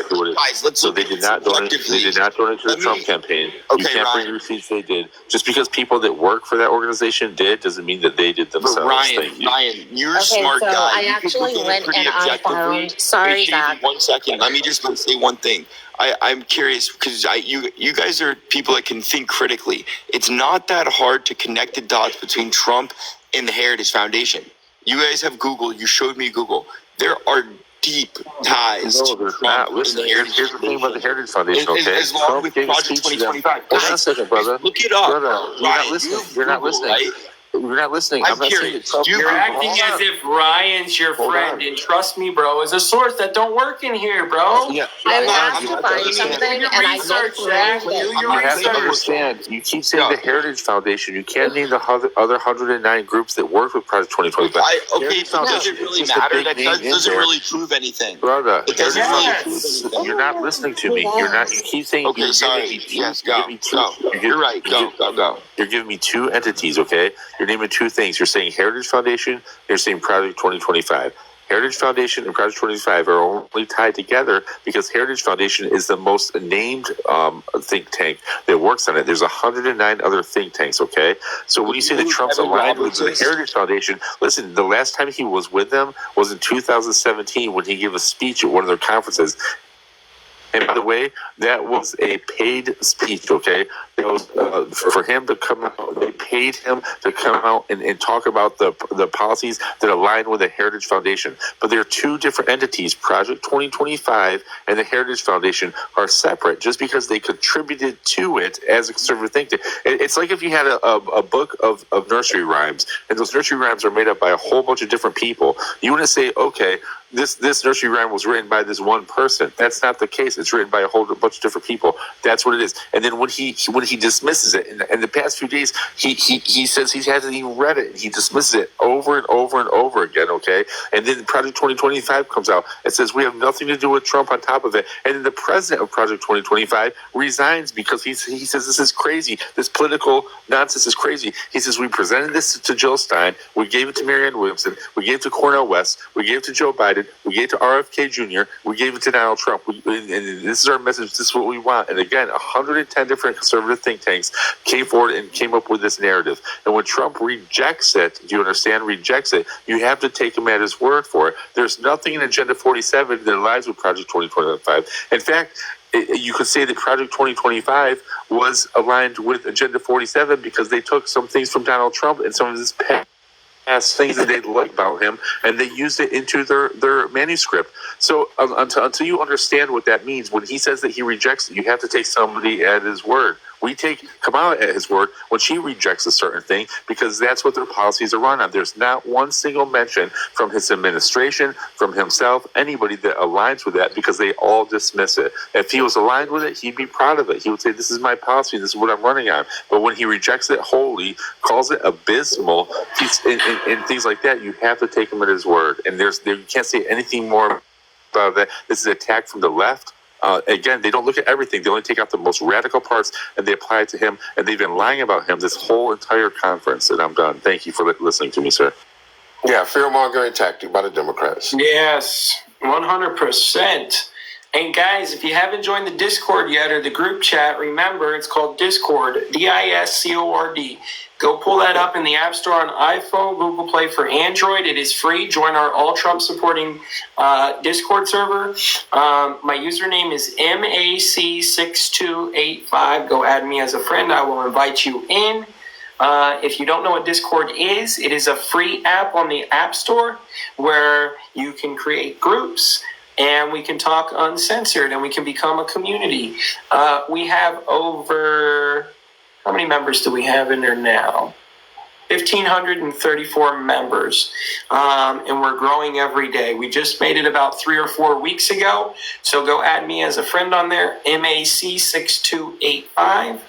let's so they did not donate. They did not donate to the Trump campaign. You can't bring receipts. They did. Just because people that work for that organization did doesn't mean that they did themselves. But Ryan, you're a smart guy. I actually went and I found. Sorry, Zach. 1 second. Let me just say one thing. I'm curious because you guys are people that can think critically. It's not that hard to connect the dots between Trump and the Heritage Foundation. You guys have Google. You showed me Google. There are deep ties to there's Trump. Not. Listen, here's the thing about the Heritage Foundation, okay? As long with Project 2025. Hold on a second, brother. Look it up. Brother, you're not listening. You're not listening. You're not listening. I'm I'm not curious. saying that Trump. Do you- You're acting Hold as on. if Ryan's your Hold friend, on. and trust me, bro, is a source that don't work in here, bro. Yeah, I hold on. asked You to have find understand. something, and I Research, looked Zach. through Do it. your You have to research. understand. You keep saying the Heritage Foundation. You can't name the other 109 groups that work with Project 2025. Okay, Heritage but does Foundation it really is just a matter? big That name doesn't in there. really prove anything. Brother, It doesn't Heritage really Foundation- prove anything. you're not listening to me. You're not. You keep saying. Okay, you're sorry. giving me two- Yes, you're go. giving two- Go. You're right. Go. You're giving me two entities, okay? You're naming two things. You're saying Heritage Foundation, you're saying Project 2025. Heritage Foundation and Project 2025 are only tied together because Heritage Foundation is the most named think tank that works on it. There's 109 other think tanks, okay? So when you say that Trump's aligned with the Heritage Foundation, listen, the last time he was with them was in 2017 when he gave a speech at one of their conferences. And by the way, that was a paid speech, okay? That was for him to come out. They paid him to come out and talk about the policies that align with the Heritage Foundation. But there are two different entities. Project 2025 and the Heritage Foundation are separate just because they contributed to it as a conservative think tank. It's like if you had a book of nursery rhymes, and those nursery rhymes are made up by a whole bunch of different people. You wouldn't say, okay, this nursery rhyme was written by this one person. That's not the case. It's written by a whole bunch of different people. That's what it is. And then when he dismisses it, in the past few days, he says he hasn't even read it. He dismisses it over and over and over again, okay? And then Project 2025 comes out and says we have nothing to do with Trump on top of it. And then the president of Project 2025 resigns because he says this is crazy. This political nonsense is crazy. He says we presented this to Jill Stein. We gave it to Marianne Williamson. We gave it to Cornel West. We gave it to Joe Biden. We gave it to RFK Jr. We gave it to Donald Trump. And this is our message. This is what we want. And again, 110 different conservative think tanks came forward and came up with this narrative. And when Trump rejects it, do you understand? Rejects it, you have to take him at his word for it. There's nothing in Agenda 47 that aligns with Project 2025. In fact, you could say that Project 2025 was aligned with Agenda 47 because they took some things from Donald Trump and some of his past things that they like about him, and they used it into their manuscript. So until you understand what that means, when he says that he rejects it, you have to take somebody at his word. We take Kamala at his word when she rejects a certain thing because that's what their policies are run on. There's not one single mention from his administration, from himself, anybody that aligns with that because they all dismiss it. If he was aligned with it, he'd be proud of it. He would say, this is my policy, this is what I'm running on. But when he rejects it wholly, calls it abysmal, and things like that, you have to take him at his word. And you can't say anything more about that. This is an attack from the left. Again, they don't look at everything. They only take out the most radical parts and they apply it to him. And they've been lying about him this whole entire conference. And I'm done. Thank you for listening to me, sir. Yeah, fear-mongering tactic by the Democrats. Yes, 100%. And guys, if you haven't joined the Discord yet or the group chat, remember it's called Discord, DISCORD. Go pull that up in the App Store on iPhone, Google Play for Android. It is free. Join our all Trump supporting Discord server. My username is MAC6285. Go add me as a friend. I will invite you in. If you don't know what Discord is, it is a free app on the App Store where you can create groups and we can talk uncensored and we can become a community. We have over... How many members do we have in there now? 1,534 members, and we're growing every day. We just made it about 3 or 4 weeks ago, so go add me as a friend on there, MAC6285,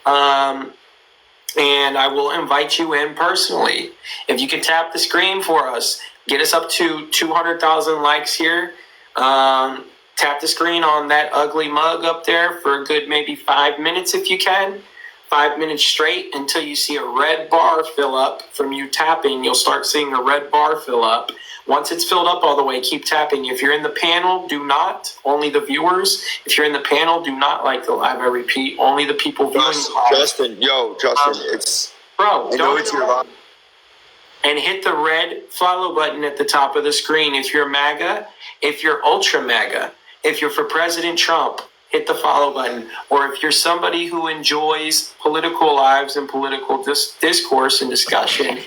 and I will invite you in personally. If you can tap the screen for us, get us up to 200,000 likes here. Tap the screen on that ugly mug up there for a good maybe 5 minutes if you can. 5 minutes straight until you see a red bar fill up from you tapping. You'll start seeing the red bar fill up. Once it's filled up all the way, keep tapping. If you're in the panel, do not. Only the viewers. If you're in the panel, do not like the live. I repeat, only the people viewing live. Justin, it's... Bro, I know it's your live. And hit the red follow button at the top of the screen. If you're MAGA, if you're ultra MAGA, if you're for President Trump, hit the follow button. Or if you're somebody who enjoys political lives and political discourse and discussion,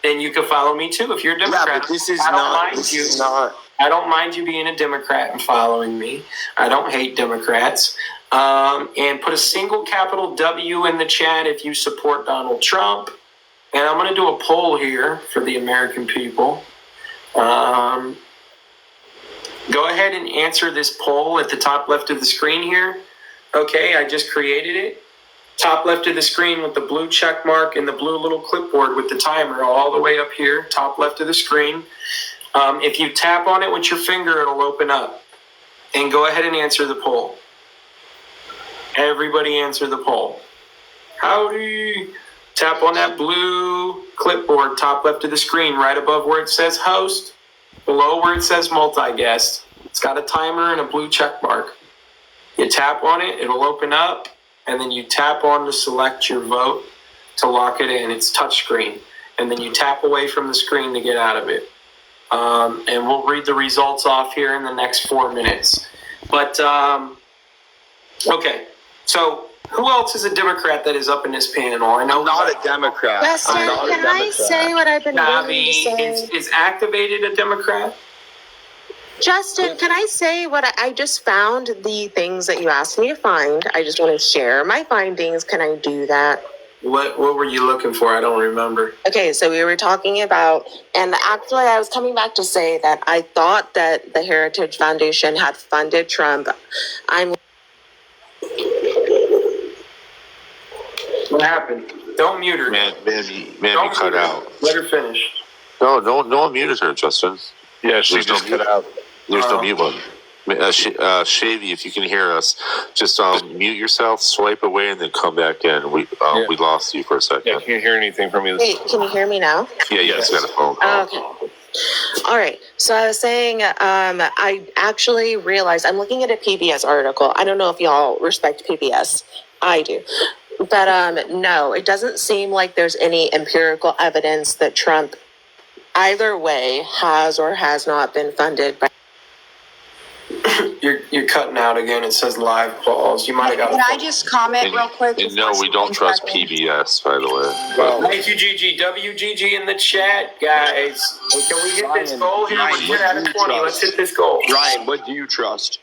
then you can follow me too. If you're a Democrat, yeah, but this is I don't mind you being a Democrat and following me. I don't hate Democrats. And put a single capital W in the chat if you support Donald Trump. And I'm going to do a poll here for the American people. Go ahead and answer this poll at the top left of the screen here. Okay, I just created it. Top left of the screen with the blue check mark and the blue little clipboard with the timer all the way up here, top left of the screen. If you tap on it with your finger, it'll open up. And go ahead and answer the poll. Everybody answer the poll. Howdy. Tap on that blue clipboard, top left of the screen, right above where it says host, below where it says multi-guest. It's got a timer and a blue check mark. You tap on it, it'll open up, and then you tap on to select your vote to lock it in. It's touchscreen. And then you tap away from the screen to get out of it. And we'll read the results off here in the next 4 minutes. But, okay. So, who else is a Democrat that is up in this panel? I know I'm not a Democrat. Justin, can I say what I've been wanting to say? Is Activated a Democrat? Justin, can I say what I just found the things that you asked me to find? I just want to share my findings. Can I do that? What were you looking for? I don't remember. Okay, so we were talking about, and actually I was coming back to say that I thought that the Heritage Foundation had funded Trump. What happened? Don't mute her. Man, you cut out. Let her finish. No one muted her, Justin. Yeah, she just cut out. There's no mute button. Shavy, if you can hear us, just mute yourself, swipe away, and then come back in. We lost you for a second. Yeah, I can't hear anything from you. Wait, can you hear me now? Yes, we got a phone call. Okay. All right. So I was saying, I actually realized I'm looking at a PBS article. I don't know if y'all respect PBS. I do. But no, it doesn't seem like there's any empirical evidence that Trump either way has or has not been funded by. You're cutting out again. It says live pause. You might have got. Can I just comment real quick? And no, we don't trust PBS, by the way. Thank you, Gigi. WGG in the chat, guys. Can we hit this goal here? We're 10 out of 20. Let's hit this goal. Ryan, what do you trust?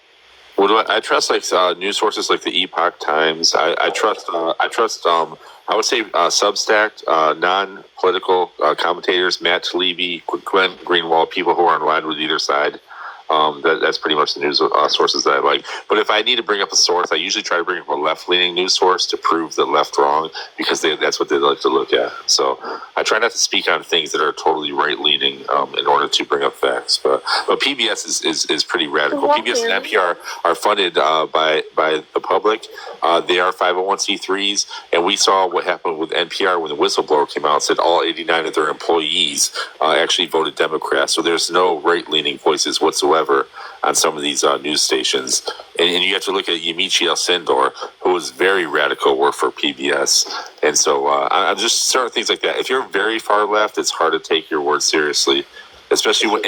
What do I trust? Like news sources like the Epoch Times. I trust. I would say Substack, non-political commentators, Matt Taibbi, Glenn Greenwald, people who are in line with either side. That's pretty much the news sources that I like. But if I need to bring up a source, I usually try to bring up a left-leaning news source to prove the left wrong, because that's what they like to look at. So I try not to speak on things that are totally right-leaning in order to bring up facts. But PBS is pretty radical. PBS and NPR are funded by the public. They are 501c3s, and we saw what happened with NPR when the whistleblower came out and said all 89 of their employees actually voted Democrat. So there's no right-leaning voices whatsoever on some of these news stations. And you have to look at Yamiche Alcindor, who was very radical, work for PBS. And so I'm just certain things like that. If you're very far left, it's hard to take your word seriously, especially when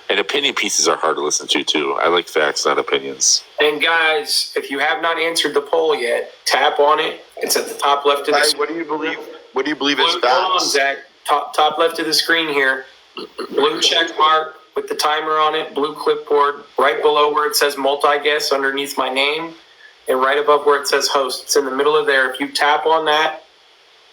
and opinion pieces are hard to listen to too. I like facts, not opinions. And guys, if you have not answered the poll yet, tap on it. It's at the top left of the screen. What do you believe? What do you believe is Hold on, facts? Zach. Top left of the screen here. Blue check mark with the timer on it, blue clipboard, right below where it says multi-guest underneath my name, and right above where it says host. It's in the middle of there. If you tap on that,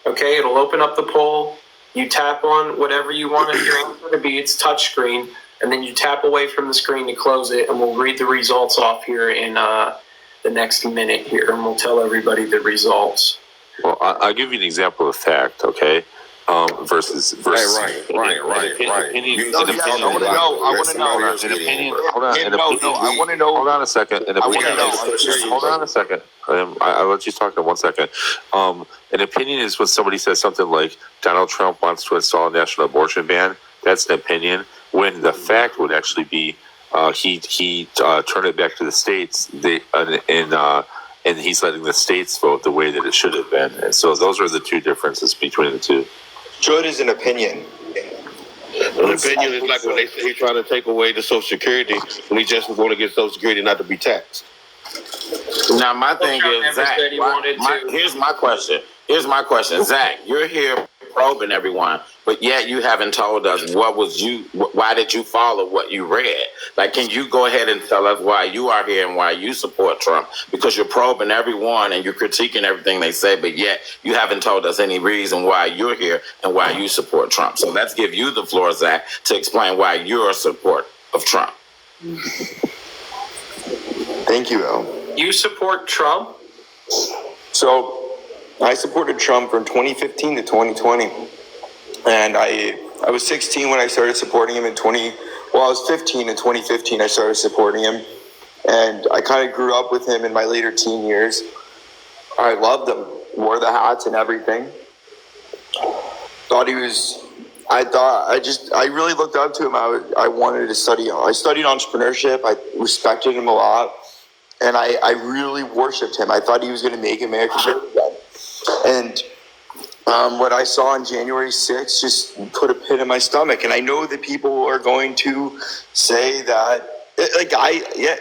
okay, it'll open up the poll. You tap on whatever you want your answer to be. It's touchscreen. And then you tap away from the screen to close it, and we'll read the results off here in the next minute here, and we'll tell everybody the results. Well, I'll give you an example of fact, okay? Versus Right. I want to know. Hold on a second. Hold on a second. I'll let you talk in 1 second. An opinion is when somebody says something like Donald Trump wants to install a national abortion ban. That's an opinion. When the fact would actually be he turned it back to the states, and he's letting the states vote the way that it should have been. And so those are the two differences between the two. Good is an opinion. An opinion is like when they say he's trying to take away the Social Security, when he just want to get Social Security not to be taxed. Now, my thing is, Zach, here's my question. Zach, you're here probing everyone, but yet you haven't told us why did you follow what you read? Like, can you go ahead and tell us why you are here and why you support Trump? Because you're probing everyone and you're critiquing everything they say, but yet you haven't told us any reason why you're here and why you support Trump. So let's give you the floor, Zach, to explain why you're a support of Trump. Thank you, Al. You support Trump? So I supported Trump from 2015 to 2020. And I was 16 when I started supporting him I was 15 in 2015 I started supporting him. And I kind of grew up with him in my later teen years. I loved him, wore the hats and everything. I really looked up to him. I wanted to study. I studied entrepreneurship. I respected him a lot. And I really worshipped him. I thought he was going to make America great again. And what I saw on January 6th just put a pit in my stomach. And I know that people are going to say that,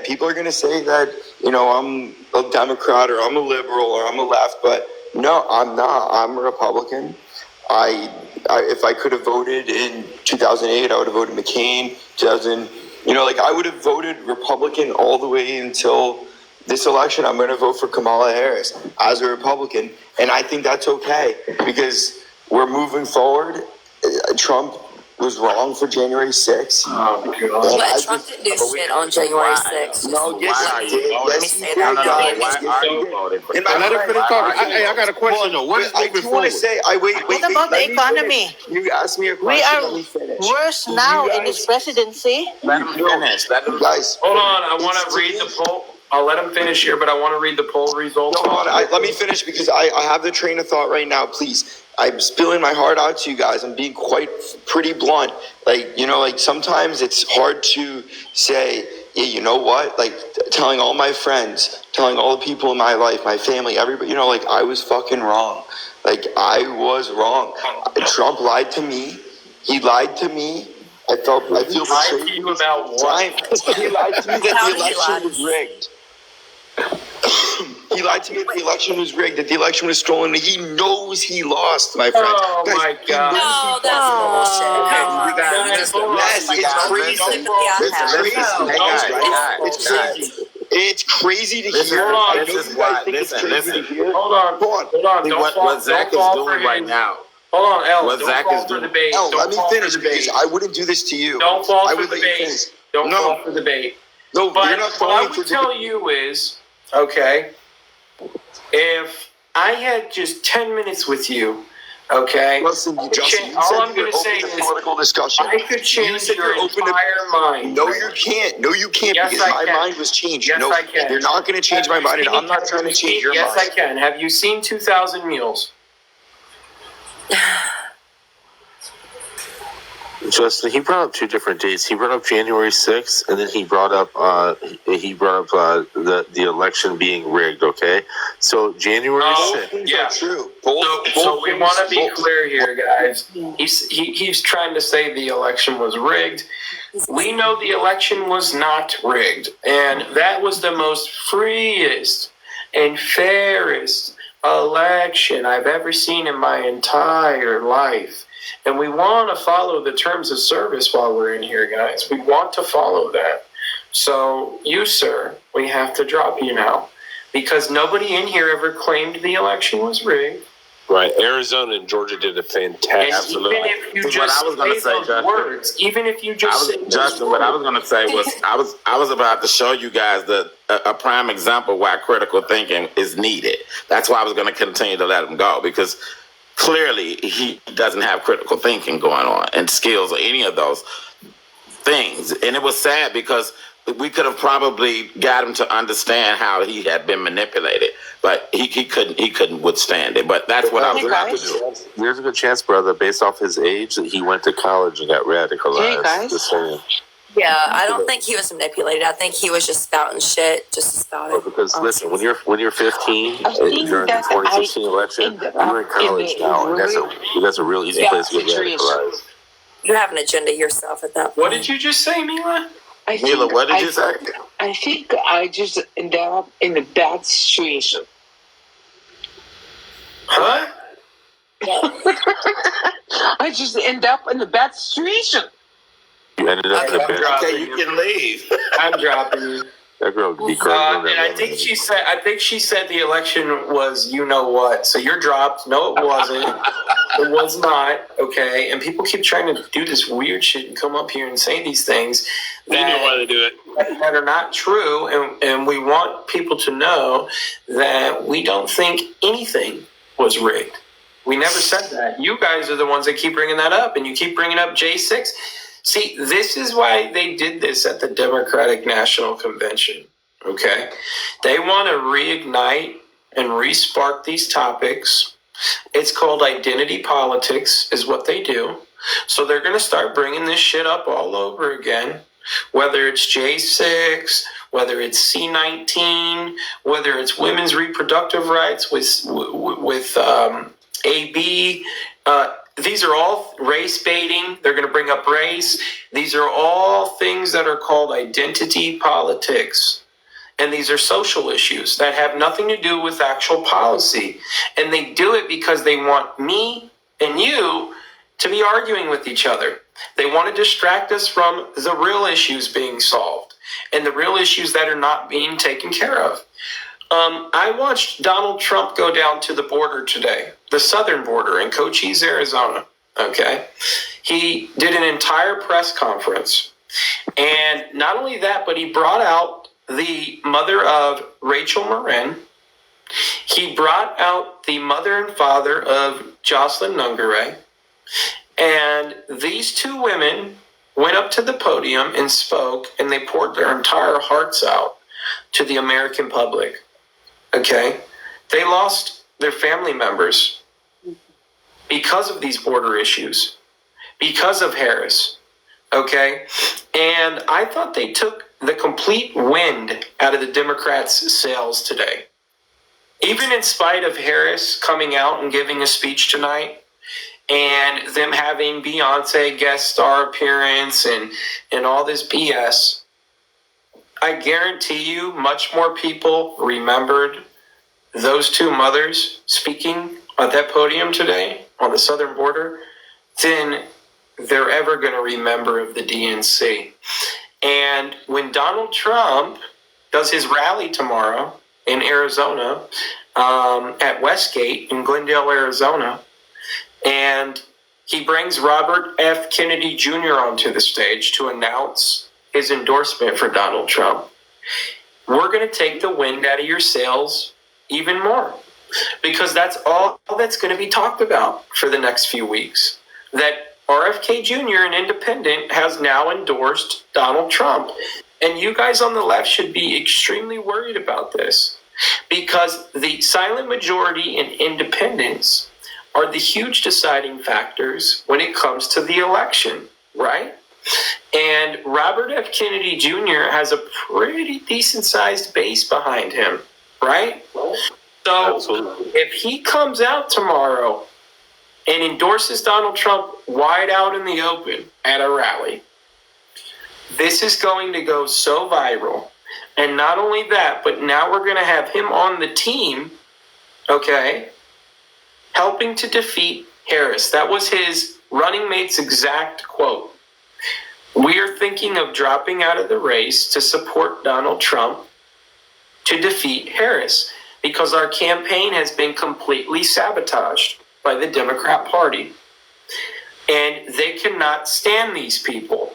people are going to say that, I'm a Democrat or I'm a liberal or I'm a left. But no, I'm not. I'm a Republican. If I could have voted in 2008, I would have voted McCain. I would have voted Republican all the way until this election. I'm going to vote for Kamala Harris as a Republican. And I think that's okay because we're moving forward. Trump was wrong for January 6th. But Trump didn't do shit on January 6th. No, yes, he did. Let me say that. I got a question though. What is moving forward? What about the economy? You asked me a question. We are Let me finish. worse now in his presidency. Let him finish. Guys, Hold on, I want to read the poll. I'll let him finish here, but I want to read the poll results. Let me finish because I have the train of thought right now. Please, I'm spilling my heart out to you guys. I'm being pretty blunt. Sometimes it's hard to say, yeah, you know what? Telling all my friends, telling all the people in my life, my family, everybody, I was fucking wrong. I was wrong. Trump lied to me. He lied to me. I feel betrayed. You about what? He lied to me that the election was rigged. He lied to me that the election was rigged, that the election was stolen. He knows he lost, my friend. Oh, my God. No, that's bullshit. It's crazy to hear. Hold on. What Zach is doing right now. Hold on, El. What Zach is doing. El, let me finish because I wouldn't do this to you. Don't fall for the bait. Don't fall for the bait. No, but you're not what I falling would tell you is, okay, if I had just 10 minutes with you, okay, listen, Justin, you all said I'm going to say is political discussion. I could change your entire mind. No, you can't. No, you can't because my mind was changed. Yes, I can. You're not going to change my mind, and I'm not trying to change your mind. Yes, I can. Have you seen 2,000 Mules? Justin, he brought up two different dates. He brought up January 6th, and then he brought up the election being rigged. Okay, so January 6th. Yeah, true. So we want to be clear here, guys. He's trying to say the election was rigged. We know the election was not rigged, and that was the most freest and fairest election I've ever seen in my entire life. And we want to follow the terms of service while we're in here, guys. We want to follow that. So you, sir, we have to drop you now because nobody in here ever claimed the election was rigged. Right. Arizona and Georgia did a fantastic. Absolutely. Even if you just say those words, even if you just say Justin, what I was going to say was I was about to show you guys a prime example why critical thinking is needed. That's why I was going to continue to let him go because clearly he doesn't have critical thinking going on and skills or any of those things. And it was sad because we could have probably got him to understand how he had been manipulated, but he couldn't withstand it. But that's what I was about to do. There's a good chance, brother, based off his age, that he went to college and got radicalized. Just saying. Yeah, I don't think he was manipulated. I think he was just spouting shit just to spout it. Because listen, when you're 15 during the 2016 election, you're in college now, and that's a real easy place to get radicalized. You have an agenda yourself at that point. What did you just say, Mila? Mila, what did you say? I think I just ended up in a bad situation. Huh? I just end up in the bad situation. You ended up in a bad. Okay, you can leave. I'm dropping you. That girl be And crazy. I think she said the election was you know what. So you're dropped. No, it wasn't. It was not. Okay. And people keep trying to do this weird shit and come up here and say these things You know why they do it. that are not true. And we want people to know that we don't think anything was rigged. We never said that. You guys are the ones that keep bringing that up, and you keep bringing up J6. See, this is why they did this at the Democratic National Convention, okay? They want to reignite and re-spark these topics. It's called identity politics is what they do. So they're going to start bringing this shit up all over again, whether it's J6, whether it's C19, whether it's women's reproductive rights with AB, these are all race baiting. They're going to bring up race. These are all things that are called identity politics. And these are social issues that have nothing to do with actual policy. And they do it because they want me and you to be arguing with each other. They want to distract us from the real issues being solved and the real issues that are not being taken care of. I watched Donald Trump go down to the border today, the southern border in Cochise, Arizona. Okay. He did an entire press conference. And not only that, but he brought out the mother of Rachel Marin. He brought out the mother and father of Jocelyn Nungaray. And these two women went up to the podium and spoke, and they poured their entire hearts out to the American public. Okay? They lost their family members because of these border issues, because of Harris. Okay? And I thought they took the complete wind out of the Democrats' sails today. Even in spite of Harris coming out and giving a speech tonight, and them having Beyonce guest star appearance and all this BS, I guarantee you much more people remembered those two mothers speaking at that podium today on the southern border than they're ever going to remember of the DNC. And when Donald Trump does his rally tomorrow in Arizona, at Westgate in Glendale, Arizona, and he brings Robert F. Kennedy Jr. onto the stage to announce his endorsement for Donald Trump, we're going to take the wind out of your sails even more, because that's all that's going to be talked about for the next few weeks. That RFK Jr., an independent, has now endorsed Donald Trump. And you guys on the left should be extremely worried about this, because the silent majority and independents are the huge deciding factors when it comes to the election, right? And Robert F. Kennedy Jr. has a pretty decent-sized base behind him, right? So if he comes out tomorrow and endorses Donald Trump wide out in the open at a rally, this is going to go so viral. And not only that, but now we're going to have him on the team, okay, helping to defeat Harris. That was his running mate's exact quote. We are thinking of dropping out of the race to support Donald Trump to defeat Harris because our campaign has been completely sabotaged by the Democrat Party. And they cannot stand these people.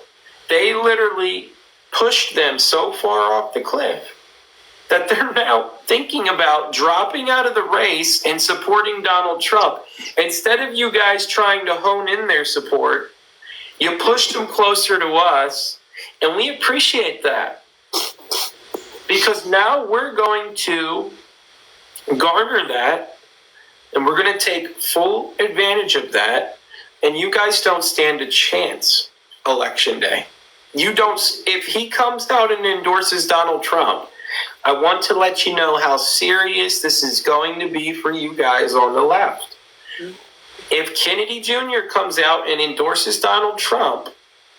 They literally pushed them so far off the cliff that they're now thinking about dropping out of the race and supporting Donald Trump. Instead of you guys trying to hone in their support, you pushed them closer to us, and we appreciate that. Because now we're going to garner that, and we're going to take full advantage of that, and you guys don't stand a chance election day. You don't. If he comes out and endorses Donald Trump, I want to let you know how serious this is going to be for you guys on the left. If Kennedy Jr. comes out and endorses Donald Trump,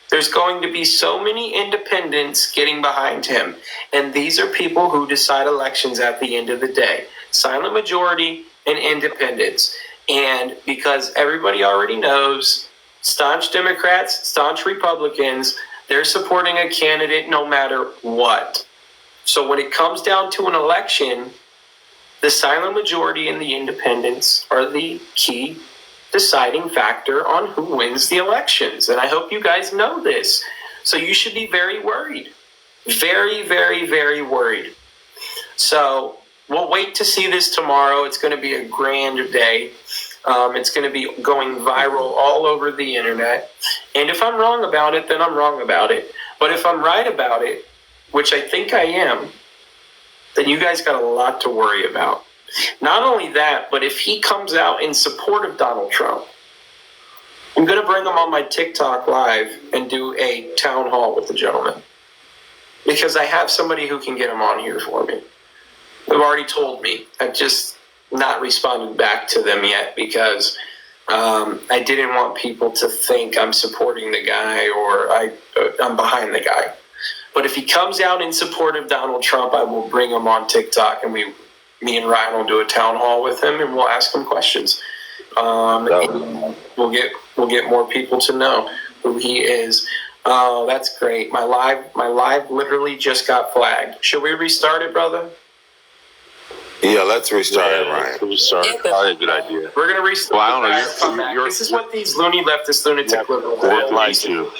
there's going to be so many independents getting behind him. And these are people who decide elections at the end of the day. Silent majority and independents. And because everybody already knows, staunch Democrats, staunch Republicans, they're supporting a candidate no matter what. So when it comes down to an election, the silent majority and the independents are the key deciding factor on who wins the elections. And I hope you guys know this. So you should be very worried. Very, very, very worried. So we'll wait to see this tomorrow. It's going to be a grand day. It's going to be going viral all over the internet. And if I'm wrong about it, then I'm wrong about it. But if I'm right about it, which I think I am, then you guys got a lot to worry about. Not only that, but if he comes out in support of Donald Trump, I'm going to bring him on my TikTok live and do a town hall with the gentleman. Because I have somebody who can get him on here for me. They've already told me. I've just not responded back to them yet because I didn't want people to think I'm supporting the guy or I'm behind the guy. But if he comes out in support of Donald Trump, I will bring him on TikTok and me and Ryan will do a town hall with him and we'll ask him questions. We'll get more people to know who he is. Oh, that's great. My live literally just got flagged. Should we restart it, brother? Yeah, let's restart it, Ryan. Restart. Probably a good idea. We're gonna restart. Well, I don't know. This is what these loony leftist lunatic liberals would like to.